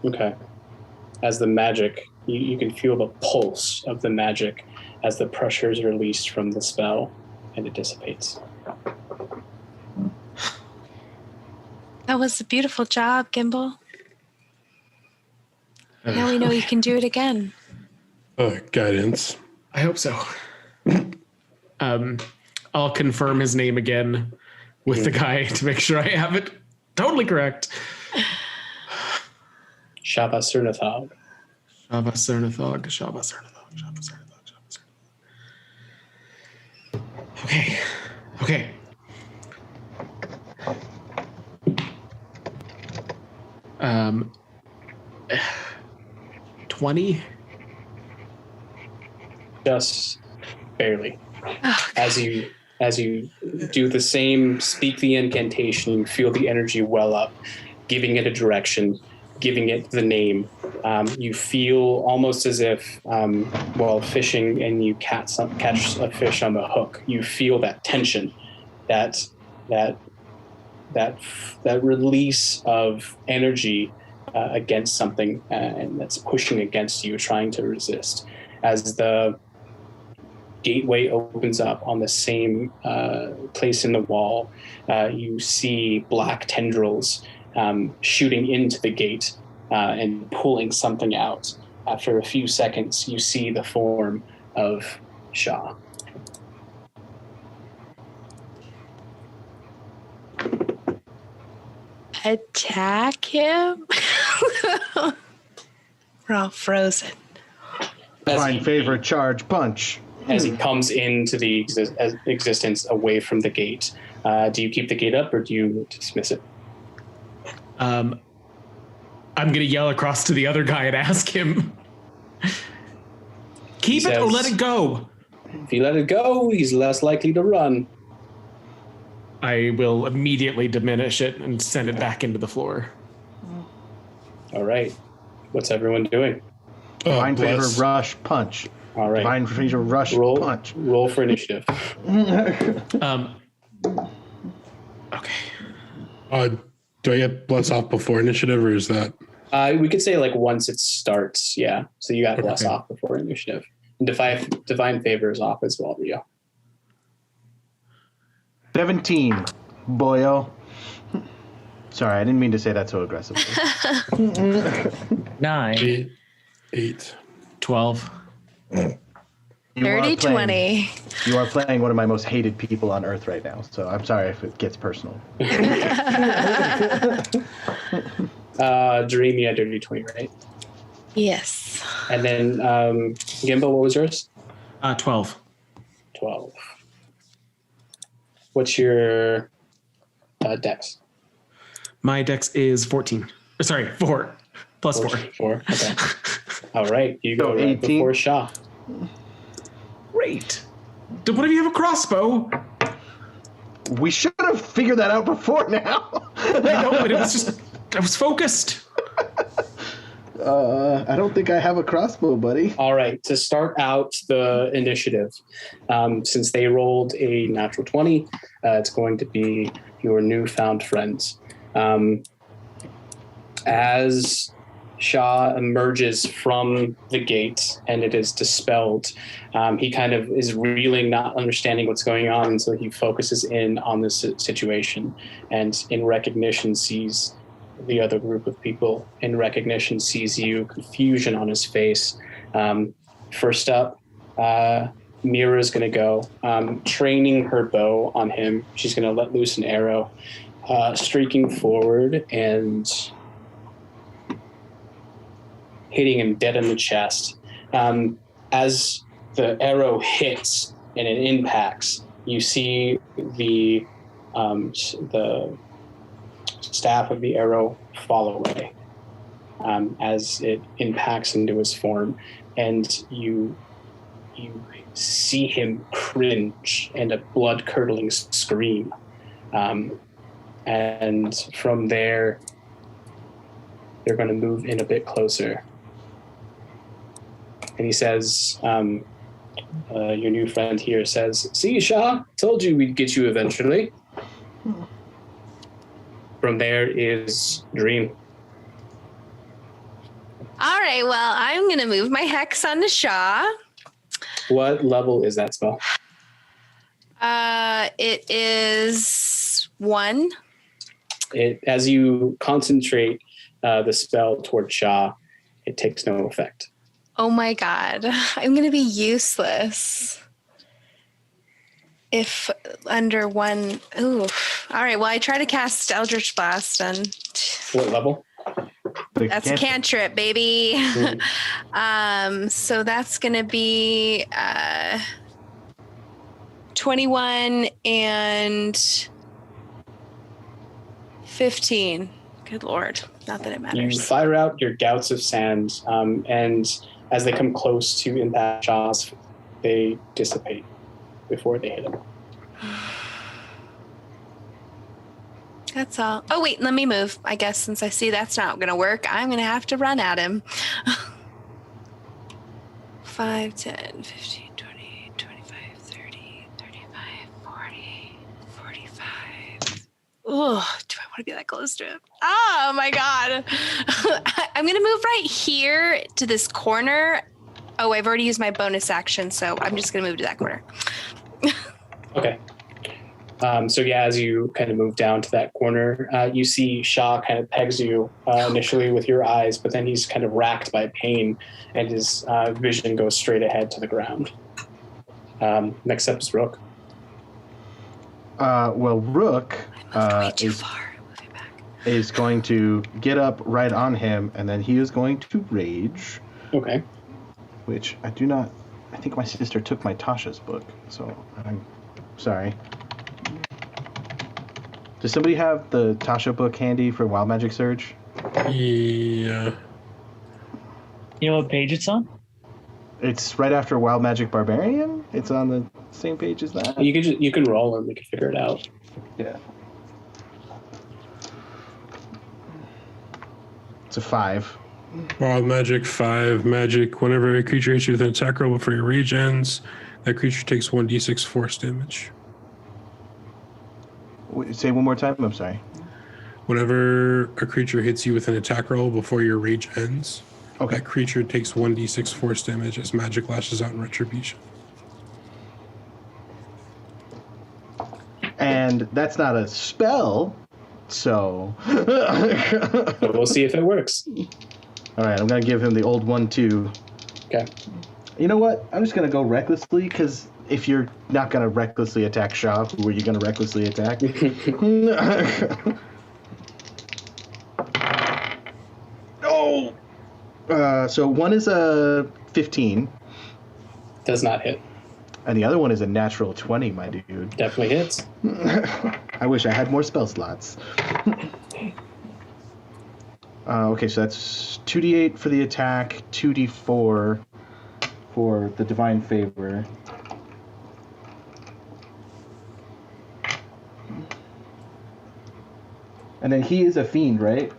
Okay. As the magic, you can feel the pulse of the magic as the pressure is released from the spell and it dissipates. That was a beautiful job, Gimbal. Now we know you can do it again. Guidance. I hope so. I'll confirm his name again with the guy to make sure I have it totally correct. Shaba Surnathog. Shaba Surnathog, Shaba Surnathog, Shaba Surnathog, Shaba Surnathog. Okay. 20? Just barely. Oh, As you do the same, speak the incantation, you feel the energy well up, giving it a direction, giving it the name. You feel almost as if while fishing and you catch a fish on the hook, you feel that tension, that release of energy against something, and that's pushing against you, trying to resist. As the gateway opens up on the same place in the wall, you see black tendrils shooting into the gate and pulling something out. After a few seconds, you see the form of Shah. attack him? We're all frozen. Find favor, charge, punch. As he comes into the existence away from the gate. Do you keep the gate up or do you dismiss it? I'm going to yell across to the other guy and ask him, keep it or let it go? If you let it go, he's less likely to run. I will immediately diminish it and send it back into the floor. All right. What's everyone doing? Find favor, rush, punch. All right. Find favor, rush, punch. Roll for initiative. Okay. Do I get bless off before initiative, or is that? We could say like once it starts, yeah. So you got bless off before initiative. And divine favor is off as well, Rio. 17, boyo. Sorry, I didn't mean to say that so aggressively. 9. 8. 12. 30, 20. You are playing one of my most hated people on Earth right now, so I'm sorry if it gets personal. Dream, you had dirty 20, right? Yes. And then Gimbal, what was yours? 12. 12. What's your dex? My dex is 14. Sorry, 4. Plus 4. 4. Okay. All right. You go So right 18. before Shah. Great. Did one of you have a crossbow? We should have figured that out before now. I know, but it was just, I was focused. I don't think I have a crossbow, buddy. All right, to start out the initiative, since they rolled a natural 20, it's going to be your newfound friends. As Shah emerges from the gate and it is dispelled, he kind of is reeling, not understanding what's going on, and so he focuses in on this situation and in recognition sees the other group of people, in recognition sees you, confusion on his face. First up, Mira's going to go, training her bow on him. She's going to let loose an arrow, streaking forward and hitting him dead in the chest. As the arrow hits and it impacts, you see the staff of the arrow fall away as it impacts into his form, and you see him cringe and a blood-curdling scream. And from there, they're going to move in a bit closer. And he says, your new friend here says, "See, Shah, told you we'd get you eventually." From there is Dream. All right, well, I'm going to move my hex on the Shaw. What level is that spell? It is 1. As you concentrate the spell toward Shah, it takes no effect. Oh my God, I'm going to be useless. If under 1, ooh. All right, well, I try to cast Eldritch Blast and What level? that's a cantrip, baby. So that's going to be 21 and 15. Good Lord. Not that it You matters. fire out your gouts of sand, and as they come close to impact Shah's, they dissipate before they hit him. That's all. Oh, wait, let me move. I guess since I see that's not going to work, I'm going to have to run at him. 5, 10, 15, 20, 25, 30, 35, 40, 45. Oh, do I want to be that close to him? Oh, my God. I'm going to move right here to this corner. Oh, I've already used my bonus action, so I'm just going to move to that corner. Okay. So yeah, as you kind of move down to that corner, you see Shah kind of pegs you initially with your eyes, but then he's kind of racked by pain and his vision goes straight ahead to the ground. Next up is Rook. Well, Rook Way too far. Moving back. is going to get up right on him, and then he is going to rage, Okay. which I do not... I think my sister took my Tasha's book, so I'm sorry. Does somebody have the Tasha book handy for Wild Magic Surge? Yeah. You know what page it's on? It's right after Wild Magic Barbarian. It's on the same page as that. You can roll and we can figure it out. Yeah. It's a 5. Wild Magic 5. Magic. Whenever a creature hits you with an attack roll before your rage ends, that creature takes 1d6 force damage. Wait, say one more time. I'm sorry. Whenever a creature hits you with an attack roll before your rage ends, Okay. that creature takes 1d6 force damage as magic lashes out in retribution. And that's not a spell, so... But we'll see if it works. All right, I'm going to give him the old 1-2. Okay. You know what? I'm just going to go recklessly, because if you're not going to recklessly attack Shah, who are you going to recklessly attack? Oh! So one is a 15, Does not hit. and the other one is a natural 20, my dude. Definitely hits. I wish I had more spell slots. Okay, so that's 2d8 for the attack, 2d4 for the divine favor. And then he is a fiend, right?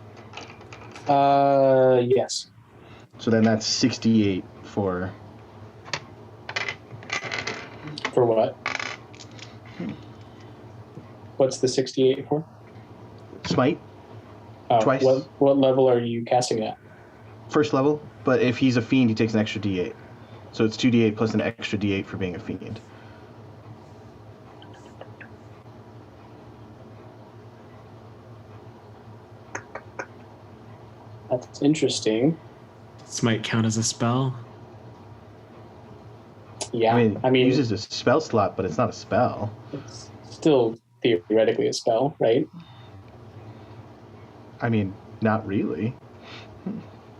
Yes. So then that's 68 for what? What's the 68 for? smite. Oh, Twice. What level are you casting it at? First level, but if he's a fiend, he takes an extra d8. So it's 2d8 plus an extra d8 for being a fiend. That's interesting. This might count as a spell. Yeah, I mean, it uses a spell slot, but it's not a spell. it's still theoretically a spell, right? I mean, not really.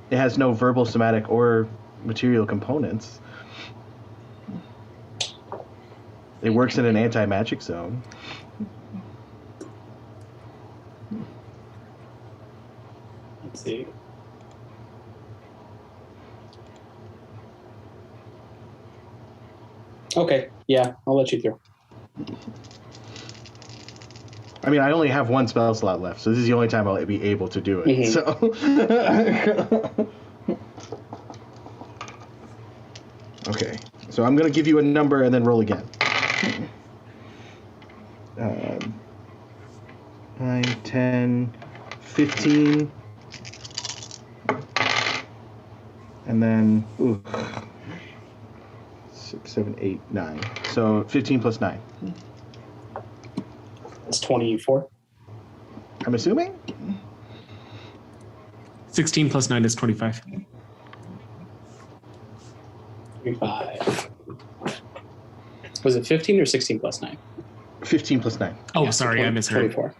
It has no verbal, somatic, or material components. It works in an anti-magic zone. Let's see. Okay, yeah, I'll let you through. I mean, I only have one spell slot left, so this is the only time I'll be able to do it. Mhm. So, okay. So I'm gonna give you a number and then roll again. 9, 10, 15, and then 6, 7, 8, 9. So 15 plus 9. It's 24. I'm assuming. 16 plus 9 is 25. 25. Was it 15 or 16 plus 9? 15 plus 9. Oh, Yeah, so sorry, I misheard. 24.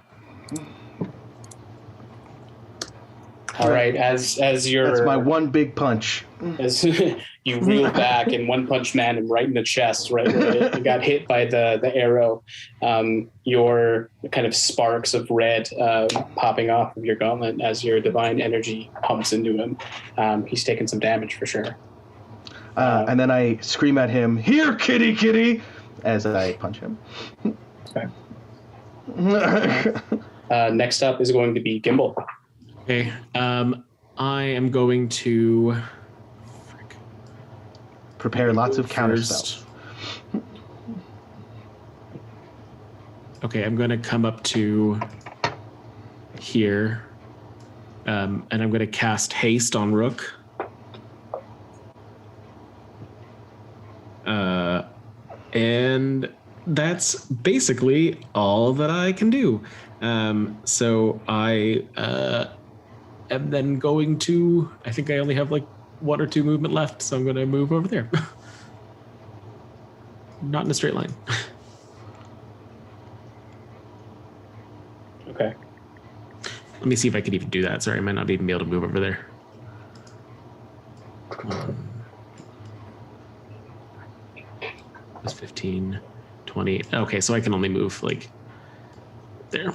All right, as you're That's my one big punch. as you reel back and One Punch Man him right in the chest, right where it got hit by the arrow. Your kind of sparks of red popping off of your gauntlet as your divine energy pumps into him. He's taken some damage for sure. And then I scream at him, "Here, kitty, kitty!" as I punch him. Okay. Next up is going to be Gimbal. Okay. I am going to Prepare lots of counter first. spells. Okay, I'm going to come up to here, and I'm going to cast Haste on Rook. And that's basically all that I can do. So I am then going to, I think I only have like 1 or 2 movement left, so I'm going to move over there. Not in a straight line. Okay. Let me see if I could even do that. Sorry, I might not even be able to move over there. That's 15, 20. Okay, so I can only move like there.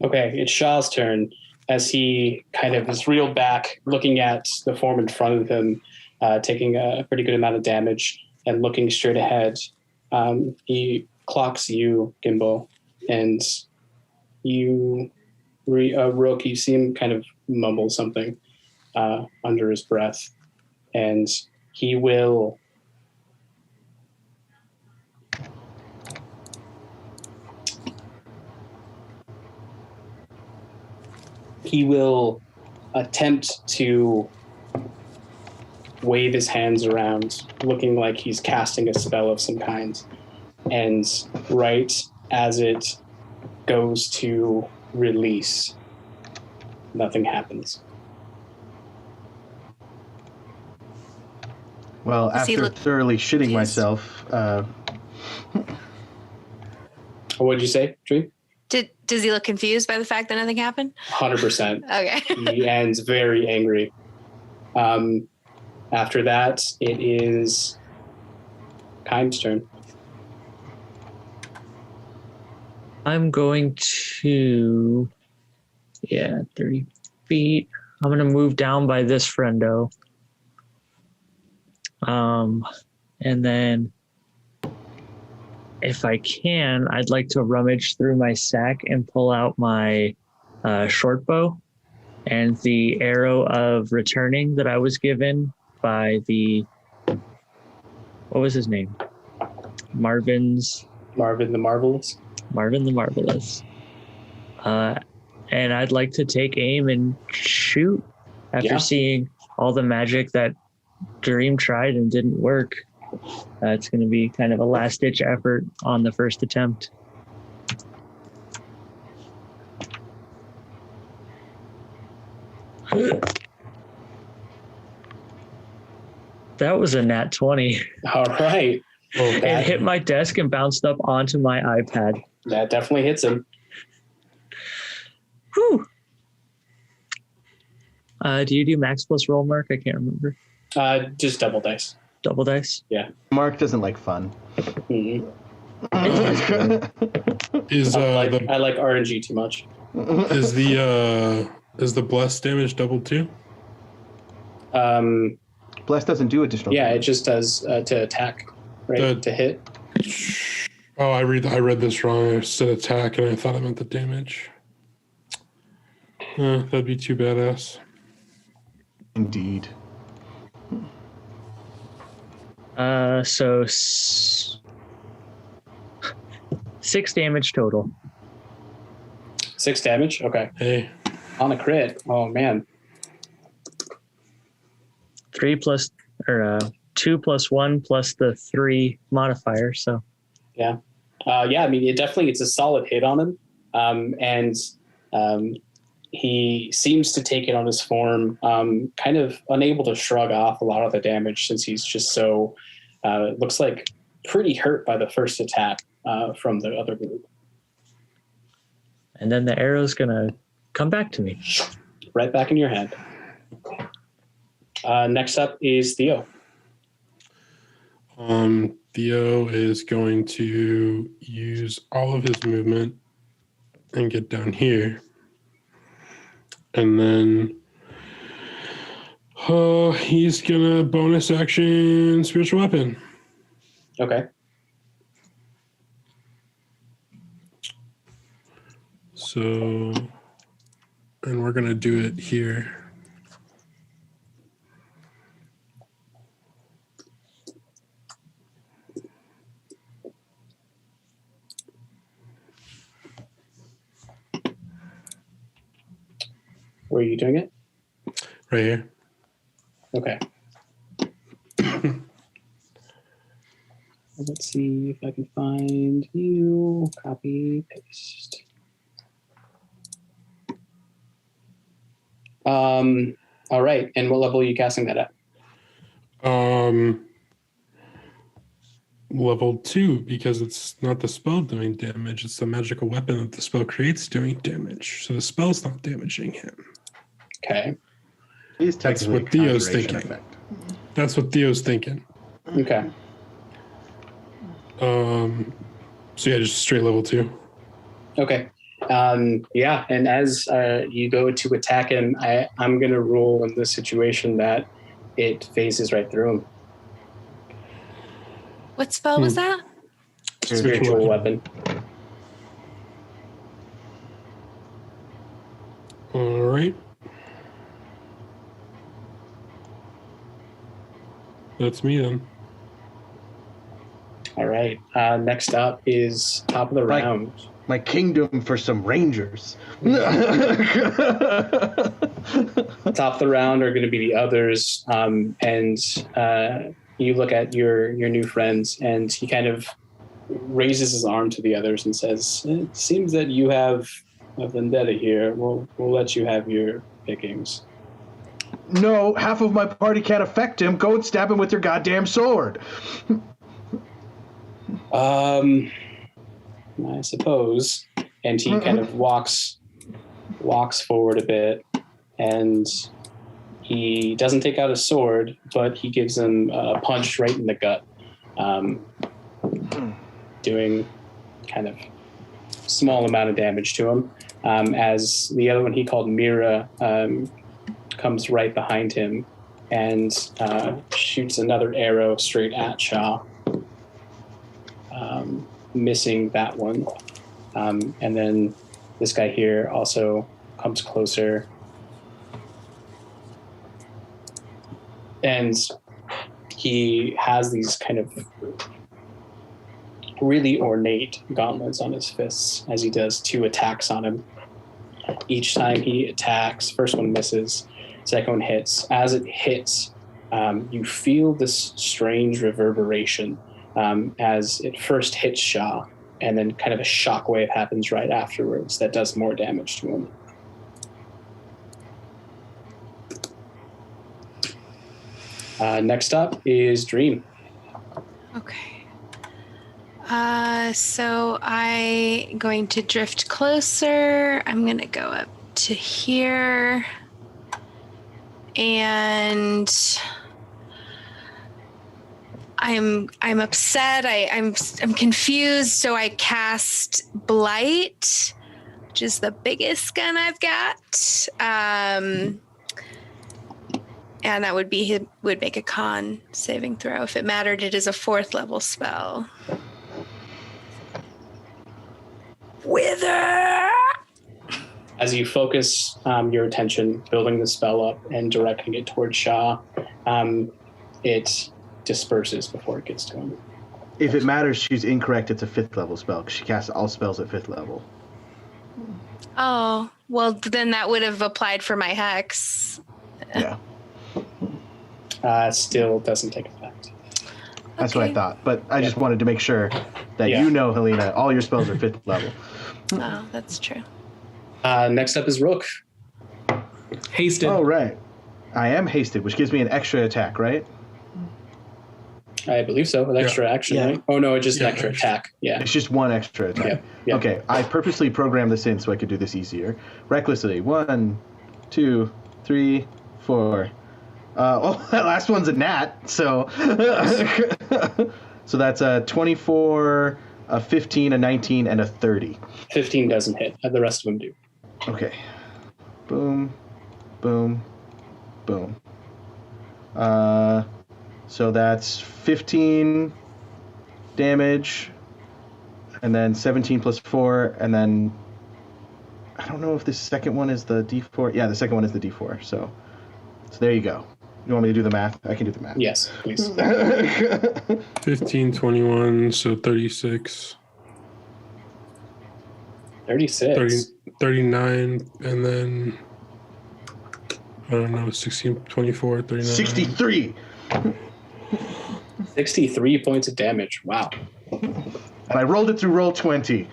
Okay, it's Shah's turn as he kind of is reeled back, looking at the form in front of him, taking a pretty good amount of damage and looking straight ahead. He clocks you, Gimbal, and you, Rook, you see him kind of mumble something under his breath, and he will attempt to wave his hands around, looking like he's casting a spell of some kind. And right as it goes to release, nothing happens. Well, Does he after look thoroughly shitting confused? myself, What did you say, Tree? Does he look confused by the fact that nothing happened? 100%. Okay. He ends very angry. After that, it is Kime's turn. I'm going to, 30 feet. I'm going to move down by this friendo. And then if I can, I'd like to rummage through my sack and pull out my short bow and the arrow of returning that I was given by what was his name? Marvin the Marvelous. Marvin the Marvelous. And I'd like to take aim and shoot after seeing all the magic that Dream tried and didn't work. It's going to be kind of a last-ditch effort on the first attempt. That was a nat 20. All right. Well, It hit my desk and bounced up onto my iPad. That definitely hits him. Whew. Do you do max plus roll, Mark? I can't remember. Just double dice. Double dice? Yeah. Mark doesn't like fun. Mm-hmm. I like RNG too much. Is the blessed damage doubled too? Bless doesn't do additional Yeah, damage. it just does to attack, right? To hit. Oh, I read this wrong. I said attack, and I thought it meant the damage. That'd be too badass. Indeed. So 6 damage total. 6 damage? Okay. Hey, On a crit. Oh, man. 2 plus 1 plus the 3 modifier. So Yeah. I mean, it's a solid hit on him. And he seems to take it on his form, kind of unable to shrug off a lot of the damage since he's just so, looks like pretty hurt by the first attack from the other group. and then the arrow's gonna come back to me. Right back in your head. Next up is Theo. Theo is going to use all of his movement and get down here. And then he's gonna bonus action spiritual weapon. Okay. So, and we're gonna do it here. Where are you doing it? Right here. Okay. Let's see if I can find you. Copy, paste. All right. And what level are you casting that at? Level 2, because it's not the spell doing damage, it's the magical weapon that the spell creates doing damage. So the spell's not damaging him. Okay. He's That's technically what Theo's a conjuration thinking. effect. That's what Theo's thinking. Okay. So yeah, just straight level 2. Okay. Yeah. And as you go to attack him, I'm going to rule in this situation that it phases right through him. What spell was that? Spiritual weapon. All right. That's me then. All right. Next up is top of the Right. round. My kingdom for some rangers. Top of the round are going to be the others, and you look at your new friends, and he kind of raises his arm to the others and says, "It seems that you have a vendetta here. We'll let you have your pickings." No, half of my party can't affect him. Go and stab him with your goddamn sword. I suppose. And he kind of walks forward a bit, and he doesn't take out his sword, but he gives him a punch right in the gut, doing kind of small amount of damage to him. As the other one he called Mira comes right behind him and shoots another arrow straight at Shaw, missing that one. And then this guy here also comes closer. And he has these kind of really ornate gauntlets on his fists as he does 2 attacks on him. Each time he attacks, first one misses, second one hits. As it hits, you feel this strange reverberation as it first hits Shah, and then kind of a shockwave happens right afterwards that does more damage to him. Next up is Dream. Okay. So I'm going to drift closer. I'm going to go up to here. And I'm upset. I'm confused. So I cast Blight, which is the biggest gun I've got. And that would make a con saving throw. If it mattered, it is a 4th level spell. Wither! As you focus your attention, building the spell up and directing it towards Shah, it disperses before it gets to him. If it matters, she's incorrect. It's a 5th level spell because she casts all spells at 5th level. Oh, well, then that would have applied for my hex. Yeah. Still doesn't take effect. That's what I thought. But I just wanted to make sure that you know, Helena, all your spells are 5th level. Oh, that's true. Next up is Rook. Hasted. Oh, right. I am hasted, which gives me an extra attack, right? I believe so. An extra action, right? Oh, no, it's just an extra attack. Yeah. It's just 1 extra attack. Yeah. Okay, I purposely programmed this in so I could do this easier. Recklessly. 1, 2, 3, 4. That last one's a nat, so... So that's a 24, a 15, a 19, and a 30. 15 doesn't hit. The rest of them do. Okay. Boom, boom, boom. So that's 15 damage, and then 17 plus 4, and then... I don't know if this second one is the D4. Yeah, the second one is the D4, so there you go. You want me to do the math? I can do the math. Yes, please. 15, 21, so 36. 36. 39, and then, I don't know, 16, 24, 39. 63! 63 points of damage. Wow. And I rolled it through Roll20,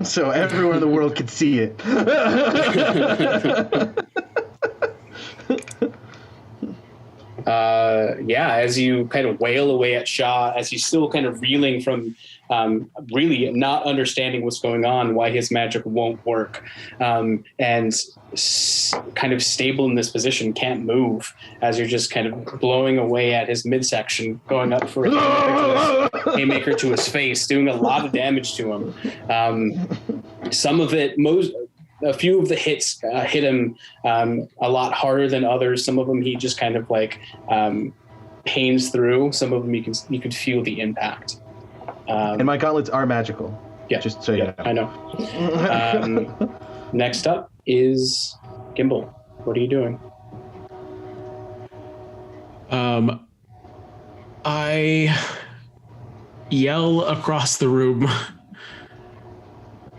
so everyone in the world could see it. As you kind of wail away at Shah, as he's still kind of reeling from really not understanding what's going on, why his magic won't work, and kind of stable in this position, can't move, as you're just kind of blowing away at his midsection, going up for a haymaker to his face, doing a lot of damage to him. Some of it, a few of the hits hit him a lot harder than others. Some of them he just kind of like pains through. Some of them you can feel the impact. And my gauntlets are magical. Yeah, just so you know. I know. Next up is Gimbal. What are you doing? I yell across the room,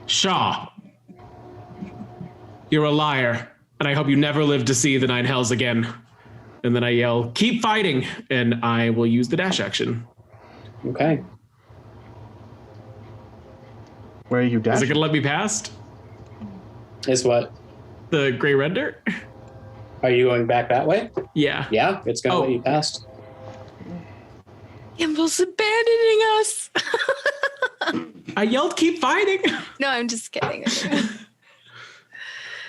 Shaw, you're a liar, and I hope you never live to see the 9 hells again. And then I yell, keep fighting, and I will use the dash action. Okay. Where are you dashing? Is it going to let me past? Is what? The gray render? Are you going back that way? Yeah. Yeah, it's going to let you past. Gimble's abandoning us. I yelled, keep fighting. No, I'm just kidding.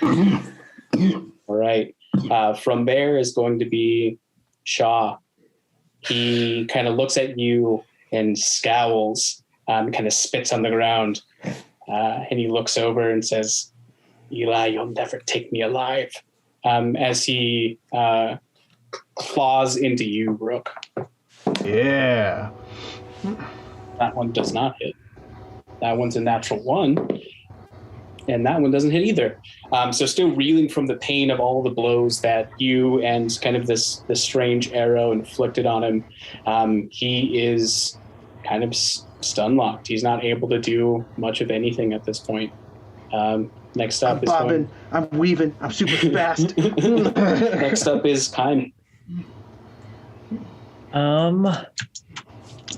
All right. From there is going to be Shaw. He kind of looks at you and scowls, kind of spits on the ground, and he looks over and says, Eli, you'll never take me alive, as he claws into you, Rook. Yeah. That one does not hit. That one's a natural 1. And that one doesn't hit either. So still reeling from the pain of all the blows that you and kind of this strange arrow inflicted on him, he is kind of stun locked. He's not able to do much of anything at this point. Next up I'm bobbing, I'm weaving, I'm super fast. Next up is Kime.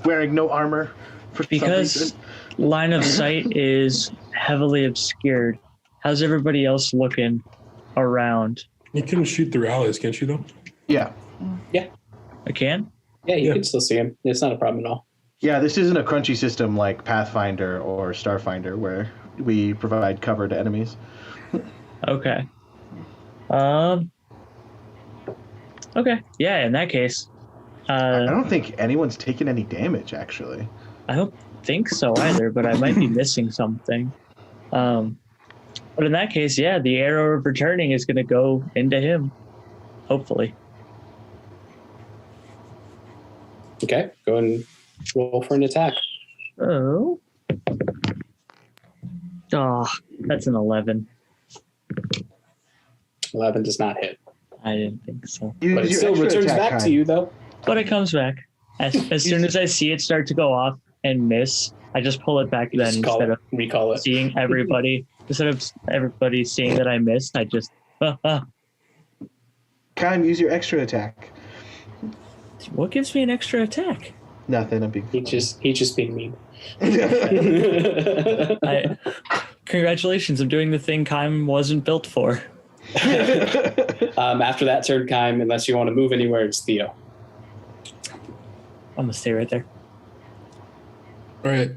Wearing no armor for Because some reason. line of sight is heavily obscured. How's everybody else looking around? You can shoot through allies, can't you, though? Yeah. I can? Yeah, you can still see him. It's not a problem at all. Yeah, this isn't a crunchy system like Pathfinder or Starfinder where we provide cover to enemies. Okay. Okay. Yeah, in that case. I don't think anyone's taken any damage, actually. I don't think so either, but I might be missing something. But in that case, yeah, the arrow of returning is going to go into him. Hopefully. Okay, go and roll for an attack. Oh, that's an 11. 11 does not hit. I didn't think so. But it still returns back to you, though. But it comes back. As soon as I see it start to go off and miss, I just pull it back You then just recall it. seeing everybody. Instead of everybody seeing that I missed, I just... Kime, use your extra attack. What gives me an extra attack? Nothing, I'm being... He's just being mean. Congratulations, I'm doing the thing Kime wasn't built for. After that turn, Kime, unless you want to move anywhere, it's Theo. I'm going to stay right there. All right.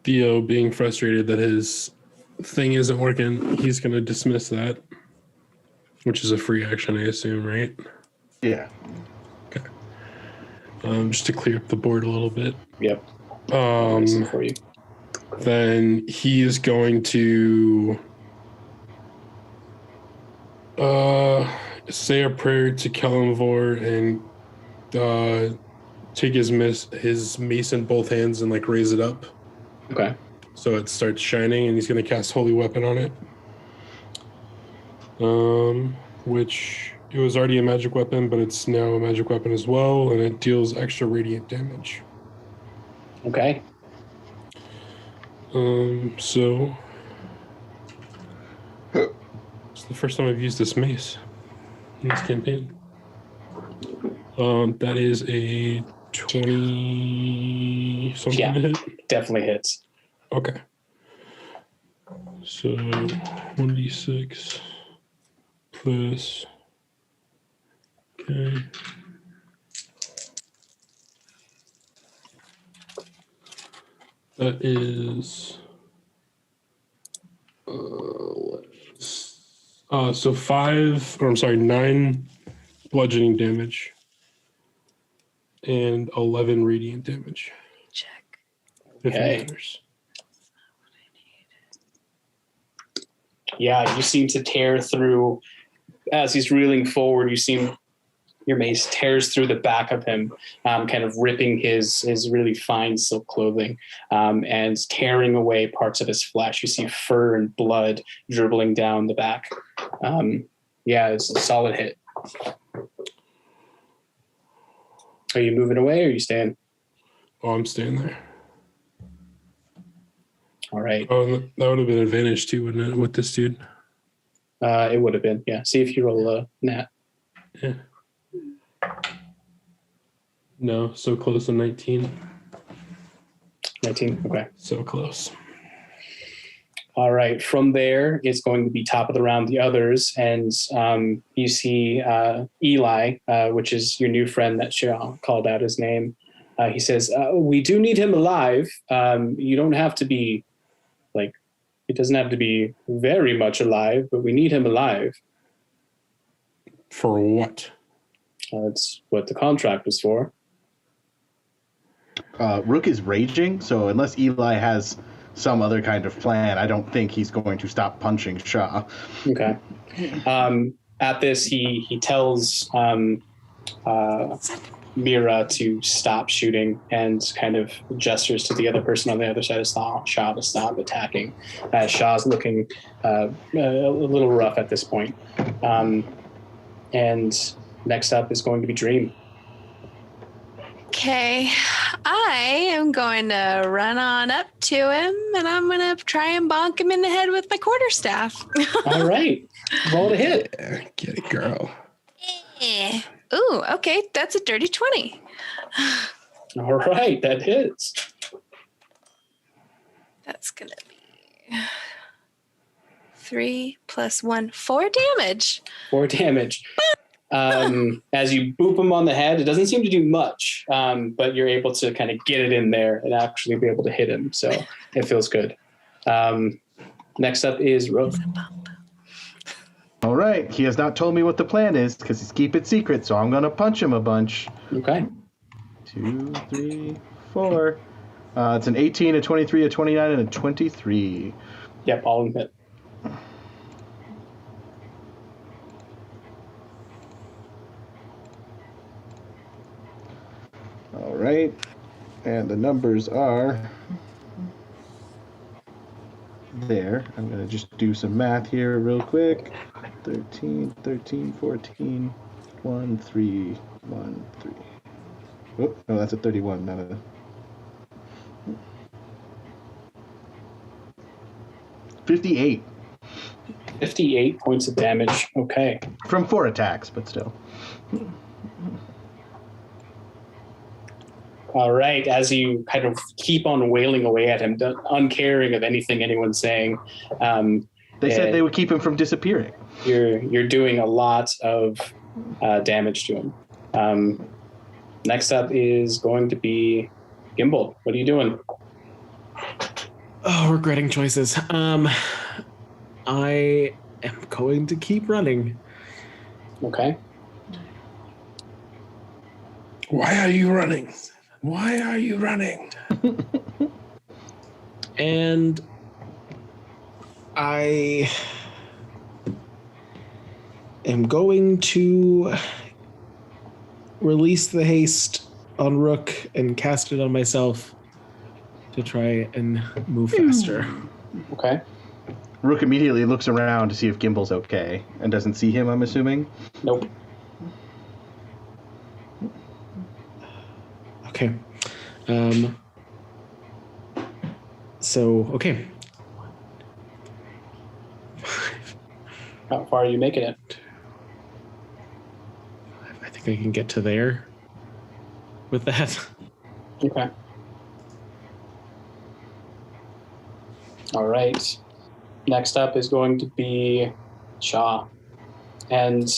Theo, being frustrated that his thing isn't working, he's going to dismiss that, which is a free action, I assume, right? Yeah. Okay. Just to clear up the board a little bit. Yep. For you. Then he is going to say a prayer to Kalimvor and take his mace in both hands and like raise it up. Okay. So it starts shining, and he's going to cast Holy Weapon on it. Which it was already a magic weapon, but it's now a magic weapon as well, and it deals extra radiant damage. Okay. So it's the first time I've used this mace in this campaign. That is a 20 something Yeah. to hit. Definitely hits. Okay. So 1d6 plus. Okay. That is. So 9 bludgeoning damage and 11 radiant damage. Check. If it Okay. matters. Yeah, you seem to tear through as he's reeling forward. You seem your mace tears through the back of him, kind of ripping his really fine silk clothing and tearing away parts of his flesh. You see fur and blood dribbling down the back. Yeah, it's a solid hit. Are you moving away or are you staying? Oh, I'm staying there. All right. Oh, that would have been advantage too, wouldn't it, with this dude? It would have been, yeah. See if you roll a nat. Yeah. No, so close to 19. 19, okay. So close. All right. From there, it's going to be top of the round, the others. And you see Eli, which is your new friend that Shaw called out his name. He says, we do need him alive. You don't have to be, it doesn't have to be very much alive, but we need him alive. For what? That's what the contract was for. Rook is raging, so unless Eli has some other kind of plan, I don't think he's going to stop punching Shaw. Okay. At this, he tells Mira to stop shooting and kind of gestures to the other person on the other side of Shah to stop attacking. Shah's looking a little rough at this point. And next up is going to be Dream. Okay, I am going to run on up to him, and I'm going to try and bonk him in the head with my quarterstaff. All right. Roll to hit. Yeah, get it, girl. Ooh, okay, that's a dirty 20. All right, that hits. That's going to be 3 + 1, 4 damage. 4 damage. As you boop him on the head, it doesn't seem to do much, but you're able to kind of get it in there and actually be able to hit him. So it feels good. Next up is Rook. All right. He has not told me what the plan is because he's keep it secret, so I'm going to punch him a bunch. Okay. 2, 3, 4. It's an 18, a 23, a 29, and a 23. Yep, all in hit. All right. And the numbers are there. I'm going to just do some math here real quick. 13, 13, 14, 1, 3, 1, 3. Oh, no, that's a 31, not a... 58. 58 points of damage. Okay. From 4 attacks, but still. All right. As you kind of keep on wailing away at him, uncaring of anything anyone's saying, They said they would keep him from disappearing. you're doing a lot of damage to him. Next up is going to be Gimbal. What are you doing? Oh, regretting choices. I am going to keep running. Okay. Why are you running? Why are you running? And I am going to release the haste on Rook and cast it on myself to try and move faster. Okay. Rook immediately looks around to see if Gimbal's okay and doesn't see him, I'm assuming. Nope. Okay. Okay. How far are you making it? I think I can get to there with that. Okay. All right. Next up is going to be Shaw. And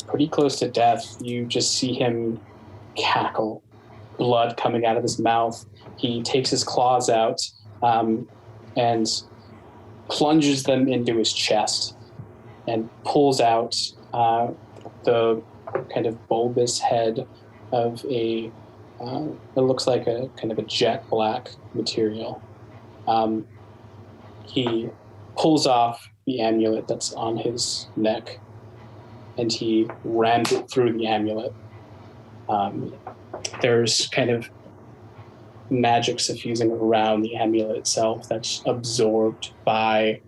pretty close to death, you just see him cackle, blood coming out of his mouth. He takes his claws out and plunges them into his chest and pulls out the kind of bulbous head of it looks like a kind of a jet black material. He pulls off the amulet that's on his neck and he rams it through the amulet. There's kind of magic suffusing around the amulet itself that's absorbed by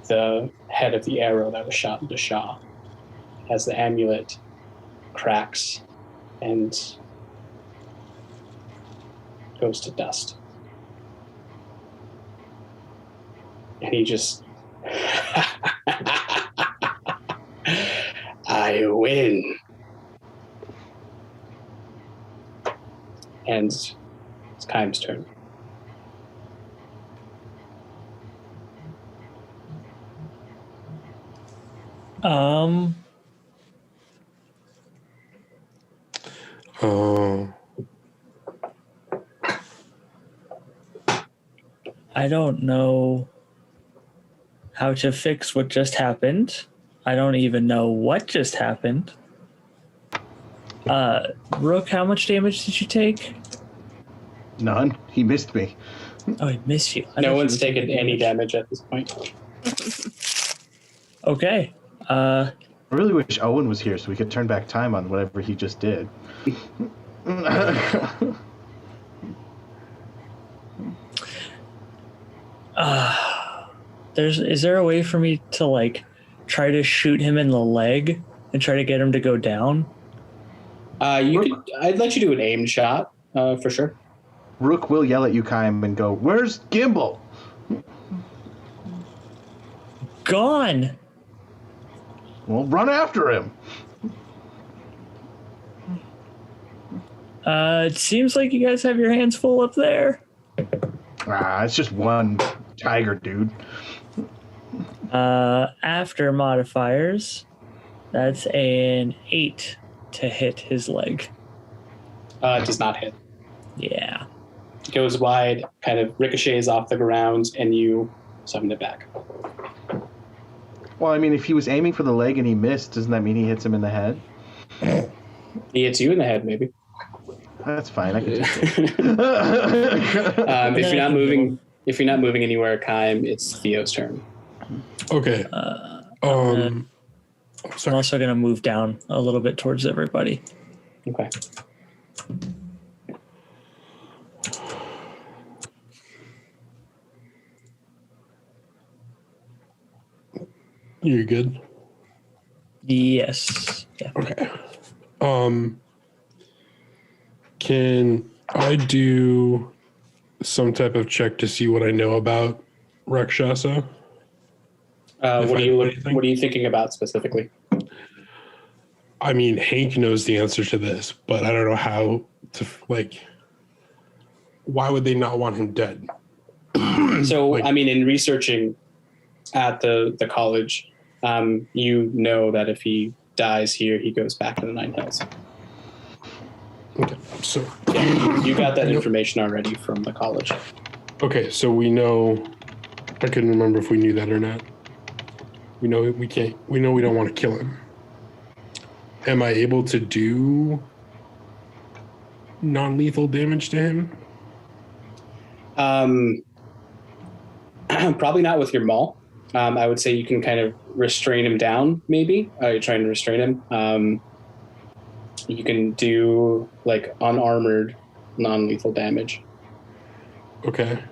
the head of the arrow that was shot into Shah. As the amulet cracks and goes to dust. And he just... I win. And it's Kaim's turn. Oh. I don't know how to fix what just happened. I don't even know what just happened. Rook, how much damage did you take? None. He missed me. Oh, I missed you. No one's taken any damage at this point. Okay. I really wish Owen was here so we could turn back time on whatever he just did. Is there a way for me to like try to shoot him in the leg and try to get him to go down? I'd let you do an aimed shot for sure. Rook will yell at you, Kaim, and go, "Where's Gimbal?" Gone. Well, run after him. It seems like you guys have your hands full up there. It's just one tiger, dude. After modifiers, that's an 8 to hit his leg. It does not hit. Yeah. Goes wide, kind of ricochets off the ground, and you summon it back. Well, I mean, if he was aiming for the leg and he missed, doesn't that mean he hits him in the head? He hits you in the head, maybe. That's fine. I can take it. If you're not moving anywhere, Kaim, it's Theo's turn. Okay. I'm also going to move down a little bit towards everybody. Okay. You're good. Yes. Yeah. Okay. Can I do some type of check to see what I know about Rakshasa? What are you thinking about specifically? I mean, Hank knows the answer to this, but I don't know how to, like, why would they not want him dead? So, I mean, in researching at the college, you know that if he dies here, he goes back to the Nine Hills. Okay, so you got that information already from the college. Okay, so we know. I couldn't remember if we knew that or not. We know we can't. We know we don't want to kill him. Am I able to do non-lethal damage to him? Probably not with your maul. I would say you can kind of restrain him down, maybe. You're trying to restrain him. You can do like unarmored, non-lethal damage. Okay.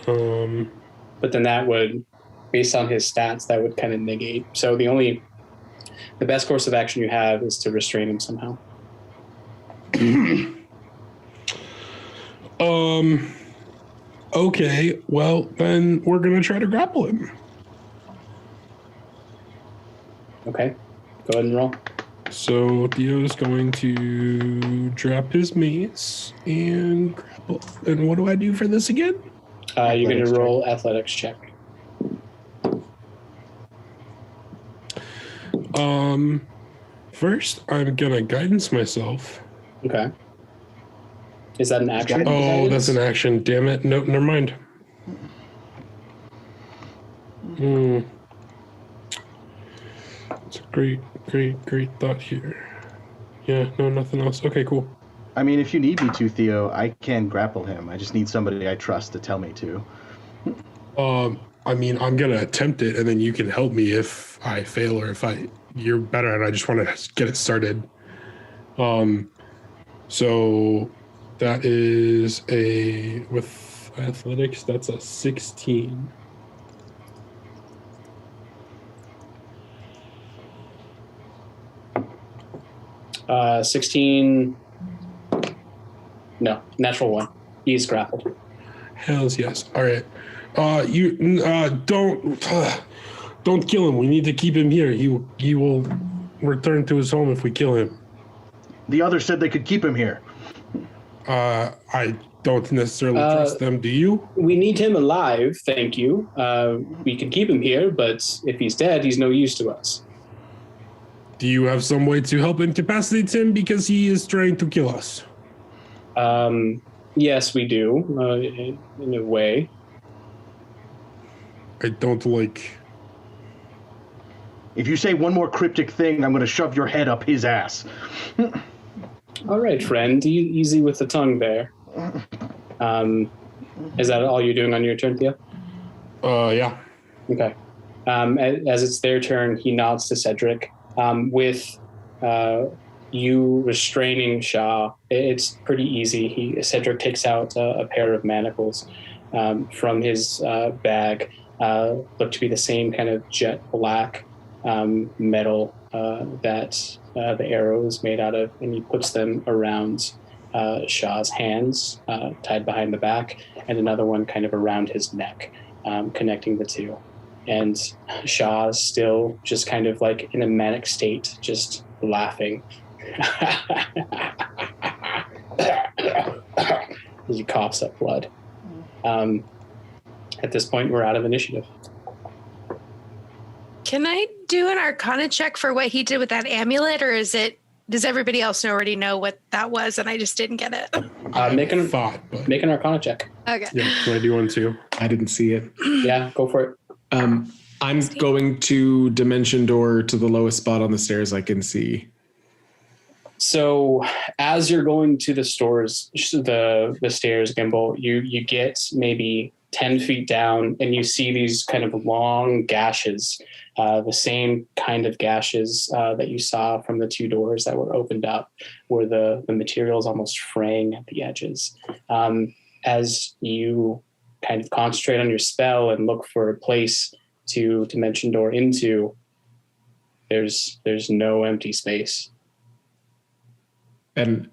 But then that would, based on his stats, that would kind of negate. So the best course of action you have is to restrain him somehow. Okay, well, then we're going to try to grapple him. Okay, go ahead and roll. So Theo's going to drop his mace and grapple. And what do I do for this again? You're going to roll athletics check. First, I'm going to guidance myself. Okay. Is that an action? Oh, that's an action. Damn it. No, never mind. It's a great thought here. Yeah, no, nothing else. Okay, cool. I mean, if you need me to, Theo, I can grapple him. I just need somebody I trust to tell me to. I mean, I'm going to attempt it, and then you can help me if I fail or if you're better, and I just want to get it started. So that is with athletics, that's a 16. Uh, 16. No, natural 1. He's grappled. Hells yes. All right. Don't kill him. We need to keep him here. He will return to his home if we kill him. The others said they could keep him here. I don't necessarily trust them. Do you? We need him alive, thank you. We can keep him here, but if he's dead, he's no use to us. Do you have some way to help incapacitate him because he is trying to kill us? Yes, we do, in a way. I don't like... If you say one more cryptic thing, I'm going to shove your head up his ass. All right, friend. Easy with the tongue there. Is that all you're doing on your turn, Theo? Yeah. Okay. As it's their turn, he nods to Cedric. With you restraining Shaw, it's pretty easy. Cedric takes out a pair of manacles from his bag, look to be the same kind of jet black metal that the arrow is made out of, and he puts them around Shaw's hands, tied behind the back, and another one kind of around his neck, connecting the two. And Shaw's still just kind of like in a manic state, just laughing. He coughs up blood. At this point, we're out of initiative. Can I do an Arcana check for what he did with that amulet, or does everybody else already know what that was and I just didn't get it? Make an Arcana check. Okay. Yeah, can I do one too? I didn't see it. Yeah, go for it. I'm going to dimension door to the lowest spot on the stairs I can see. So as you're going to the stairs, Gimbal, you get maybe 10 feet down and you see these kind of long gashes, the same kind of gashes that you saw from the two doors that were opened up, where the material is almost fraying at the edges. As you kind of concentrate on your spell and look for a place to dimension door into, there's no empty space. And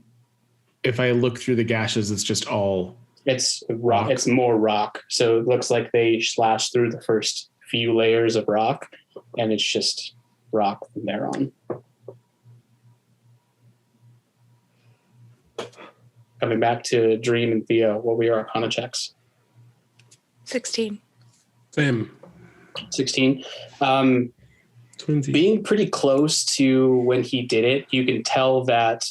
if I look through the gashes, it's just all... It's rock. It's more rock. So it looks like they slashed through the first few layers of rock, and it's just rock from there on. Coming back to Dream and Theo, what were your Arcana checks? 16. Same. 16. Twinsies. Being pretty close to when he did it, you can tell that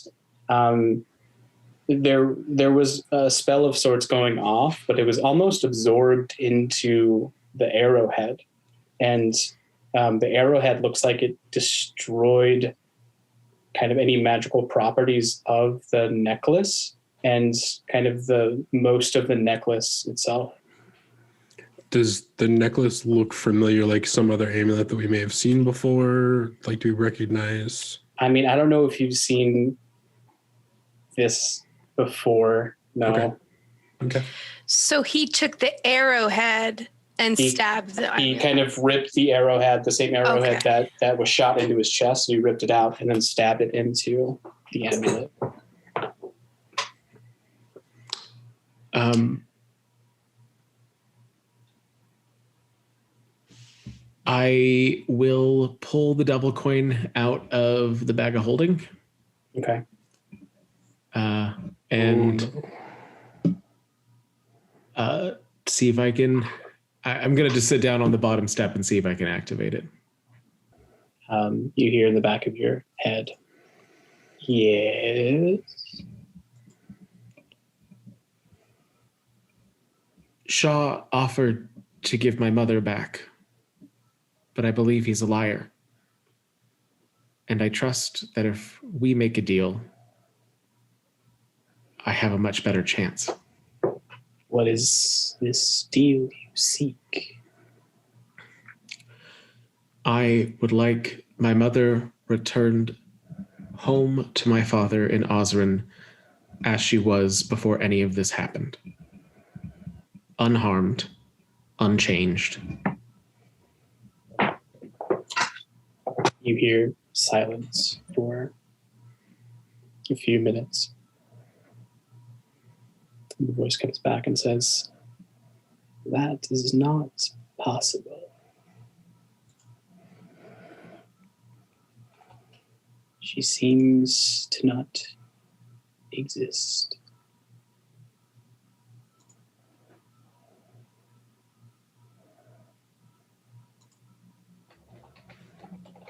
there was a spell of sorts going off, but it was almost absorbed into the arrowhead. And the arrowhead looks like it destroyed kind of any magical properties of the necklace and kind of the most of the necklace itself. Does the necklace look familiar, like some other amulet that we may have seen before? Like, do we recognize? I mean, I don't know if you've seen this before. No. Okay. So he took the arrowhead and stabbed the... He kind of ripped the arrowhead, the same arrowhead that was shot into his chest. So he ripped it out and then stabbed it into the amulet. I will pull the double coin out of the bag of holding. Okay. And see if I can... I'm going to just sit down on the bottom step and see if I can activate it. You hear in the back of your head, yes. Shaw offered to give my mother back, but I believe he's a liar. And I trust that if we make a deal, I have a much better chance. What is this deal you seek? I would like my mother returned home to my father in Osran as she was before any of this happened. Unharmed, unchanged. You hear silence for a few minutes. The voice comes back and says, "That is not possible. She seems to not exist."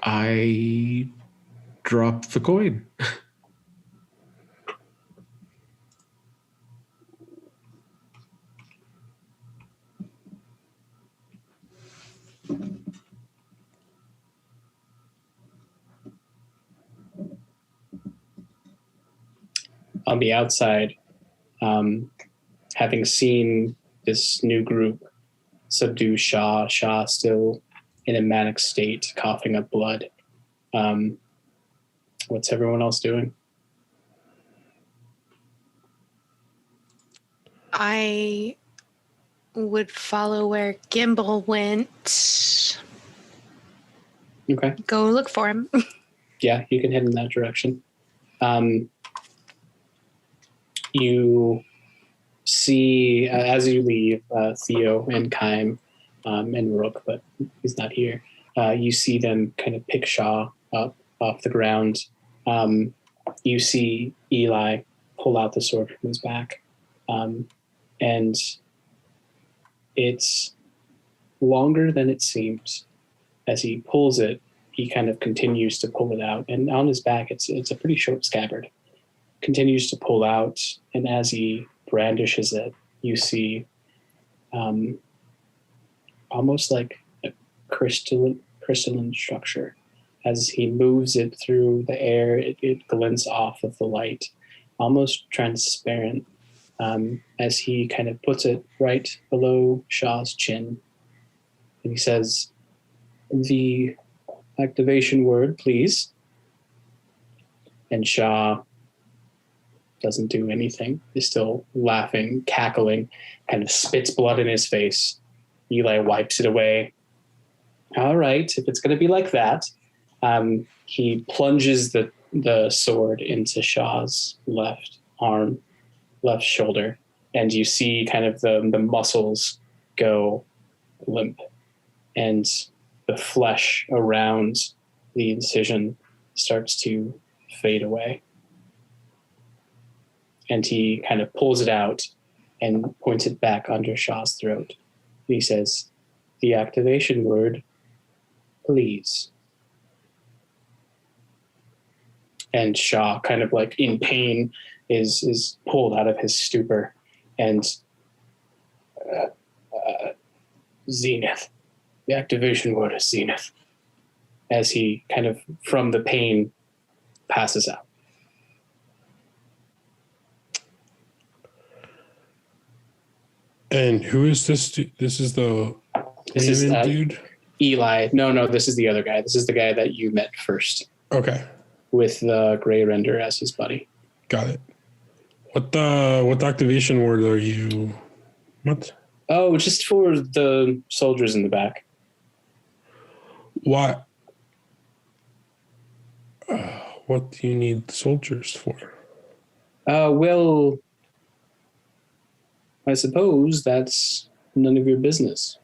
I drop the coin. On the outside, having seen this new group subdue Shaw still in a manic state, coughing up blood. What's everyone else doing? I would follow where Gimbal went. Okay. Go look for him. Yeah, you can head in that direction. You see, as you leave, Theo and Kaim and Rook, but he's not here. You see them kind of pick Shaw up off the ground. You see Eli pull out the sword from his back. And it's longer than it seems. As he pulls it, he kind of continues to pull it out. And on his back, it's a pretty short scabbard. Continues to pull out, and as he brandishes it, you see almost like a crystalline structure. As he moves it through the air, it glints off of the light, almost transparent, as he kind of puts it right below Shaw's chin. And he says, "The activation word, please." And Shaw doesn't do anything. He's still laughing, cackling, kind of spits blood in his face. Eli wipes it away. All right, if it's going to be like that. He plunges the sword into Shaw's left arm, left shoulder, and you see kind of the muscles go limp, and the flesh around the incision starts to fade away. And he kind of pulls it out and points it back under Shaw's throat. He says, "The activation word, please." And Shaw, kind of like in pain, is pulled out of his stupor. And Zenith. The activation word is Zenith. As he kind of, from the pain, passes out. And who is this? This is the dude? Eli. No, this is the other guy. This is the guy that you met first. Okay. With the gray render as his buddy. Got it. What activation word are you? What? Oh, just for the soldiers in the back. Why? What do you need soldiers for? Well, I suppose that's none of your business.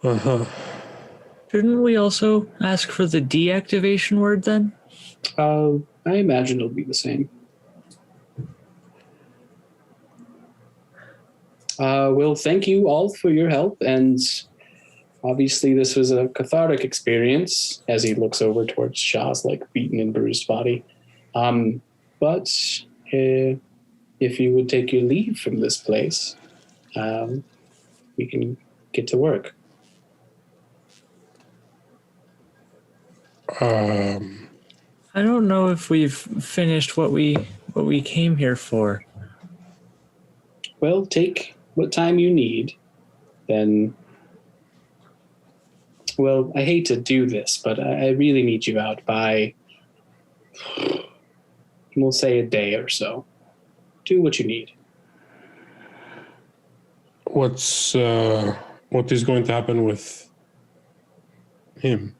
Uh-huh. Shouldn't we also ask for the deactivation word then? I imagine it'll be the same. Well, thank you all for your help, and obviously this was a cathartic experience as he looks over towards Shaw's beaten and bruised body. But if you would take your leave from this place, we can get to work. I don't know if we've finished what we came here for. Well, take what time you need, then. Well, I hate to do this, but I really need you out by, we'll say, a day or so. Do what you need. What is going to happen with him?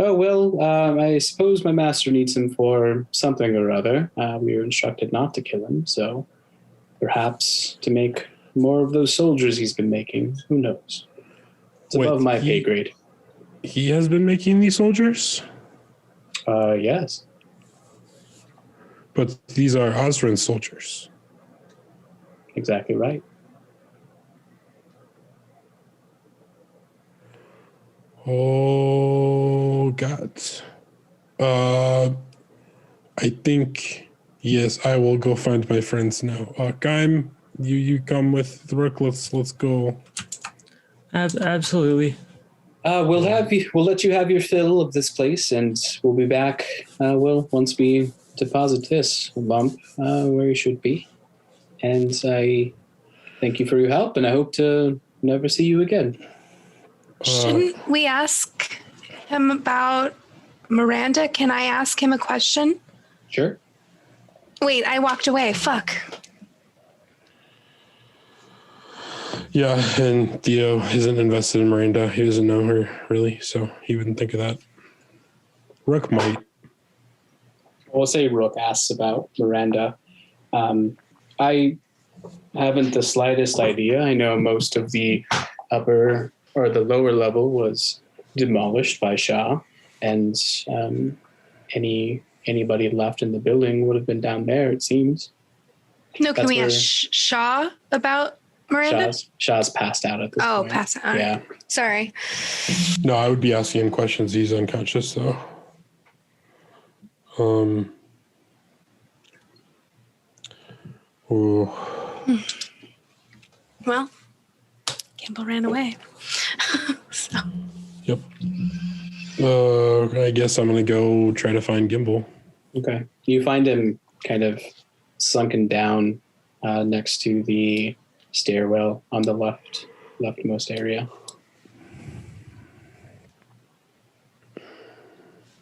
Oh, well, I suppose my master needs him for something or other. We were instructed not to kill him, so perhaps to make more of those soldiers he's been making. Who knows? It's above my pay grade. He has been making these soldiers? Yes. But these are Osrin's soldiers. Exactly right. Oh, God. I think, yes, I will go find my friends now. Kaim, you come with Rook. Let's go. Absolutely. We'll let you have your fill of this place, and we'll be back. Once we deposit this bump where you should be. And I thank you for your help, and I hope to never see you again. Shouldn't we ask him about Miranda? Can I ask him a question? Sure. Wait, I walked away. Fuck. Yeah, and Theo isn't invested in Miranda. He doesn't know her, really, so he wouldn't think of that. Rook might. We'll say Rook asks about Miranda. I haven't the slightest idea. I know most of the upper or the lower level was demolished by Shah, and anybody left in the building would have been down there, it seems. No, can That's we where- ask Shaw about Miranda? Shah's passed out at this point. Oh, pass out. Yeah. Sorry. No, I would be asking him questions. He's unconscious, though. Ooh. Well, Campbell ran away. So. Yep. I guess I'm gonna go try to find Gimbal. Okay. You find him kind of sunken down next to the stairwell on the leftmost area.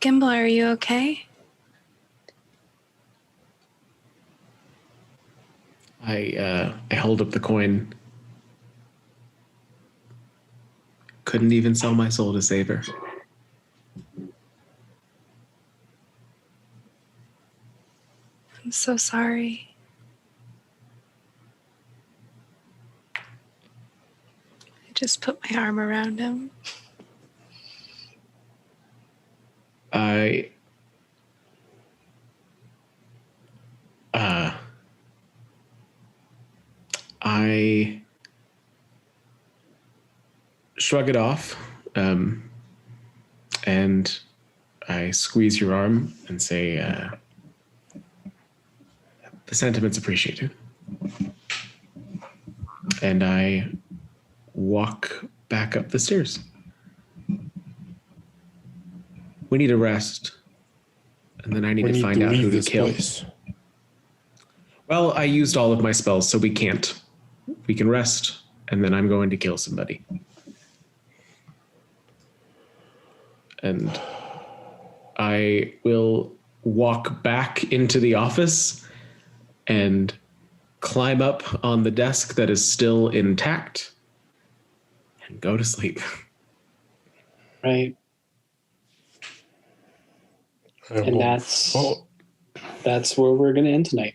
Gimbal, are you okay? I hold up the coin. Couldn't even sell my soul to save her. I'm so sorry. I just put my arm around him. I shrug it off, and I squeeze your arm and say, the sentiment's appreciated. And I walk back up the stairs. We need a rest, and then I need to find out who to kill. Place. Well, I used all of my spells, so we can't. We can rest, and then I'm going to kill somebody. And I will walk back into the office and climb up on the desk that is still intact and go to sleep. Right. And that's where we're going to end tonight.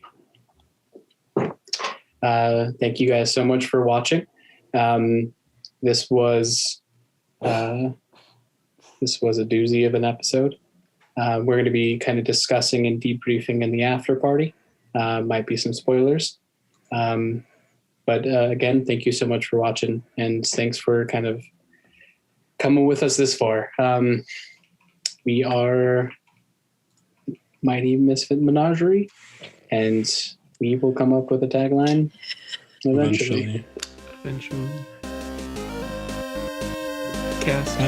Thank you guys so much for watching. This was a doozy of an episode. We're going to be kind of discussing and debriefing in the after party. Might be some spoilers. But again, thank you so much for watching, and thanks for kind of coming with us this far. We are Mighty Misfit Menagerie, and we will come up with a tagline eventually. Eventually. Cast.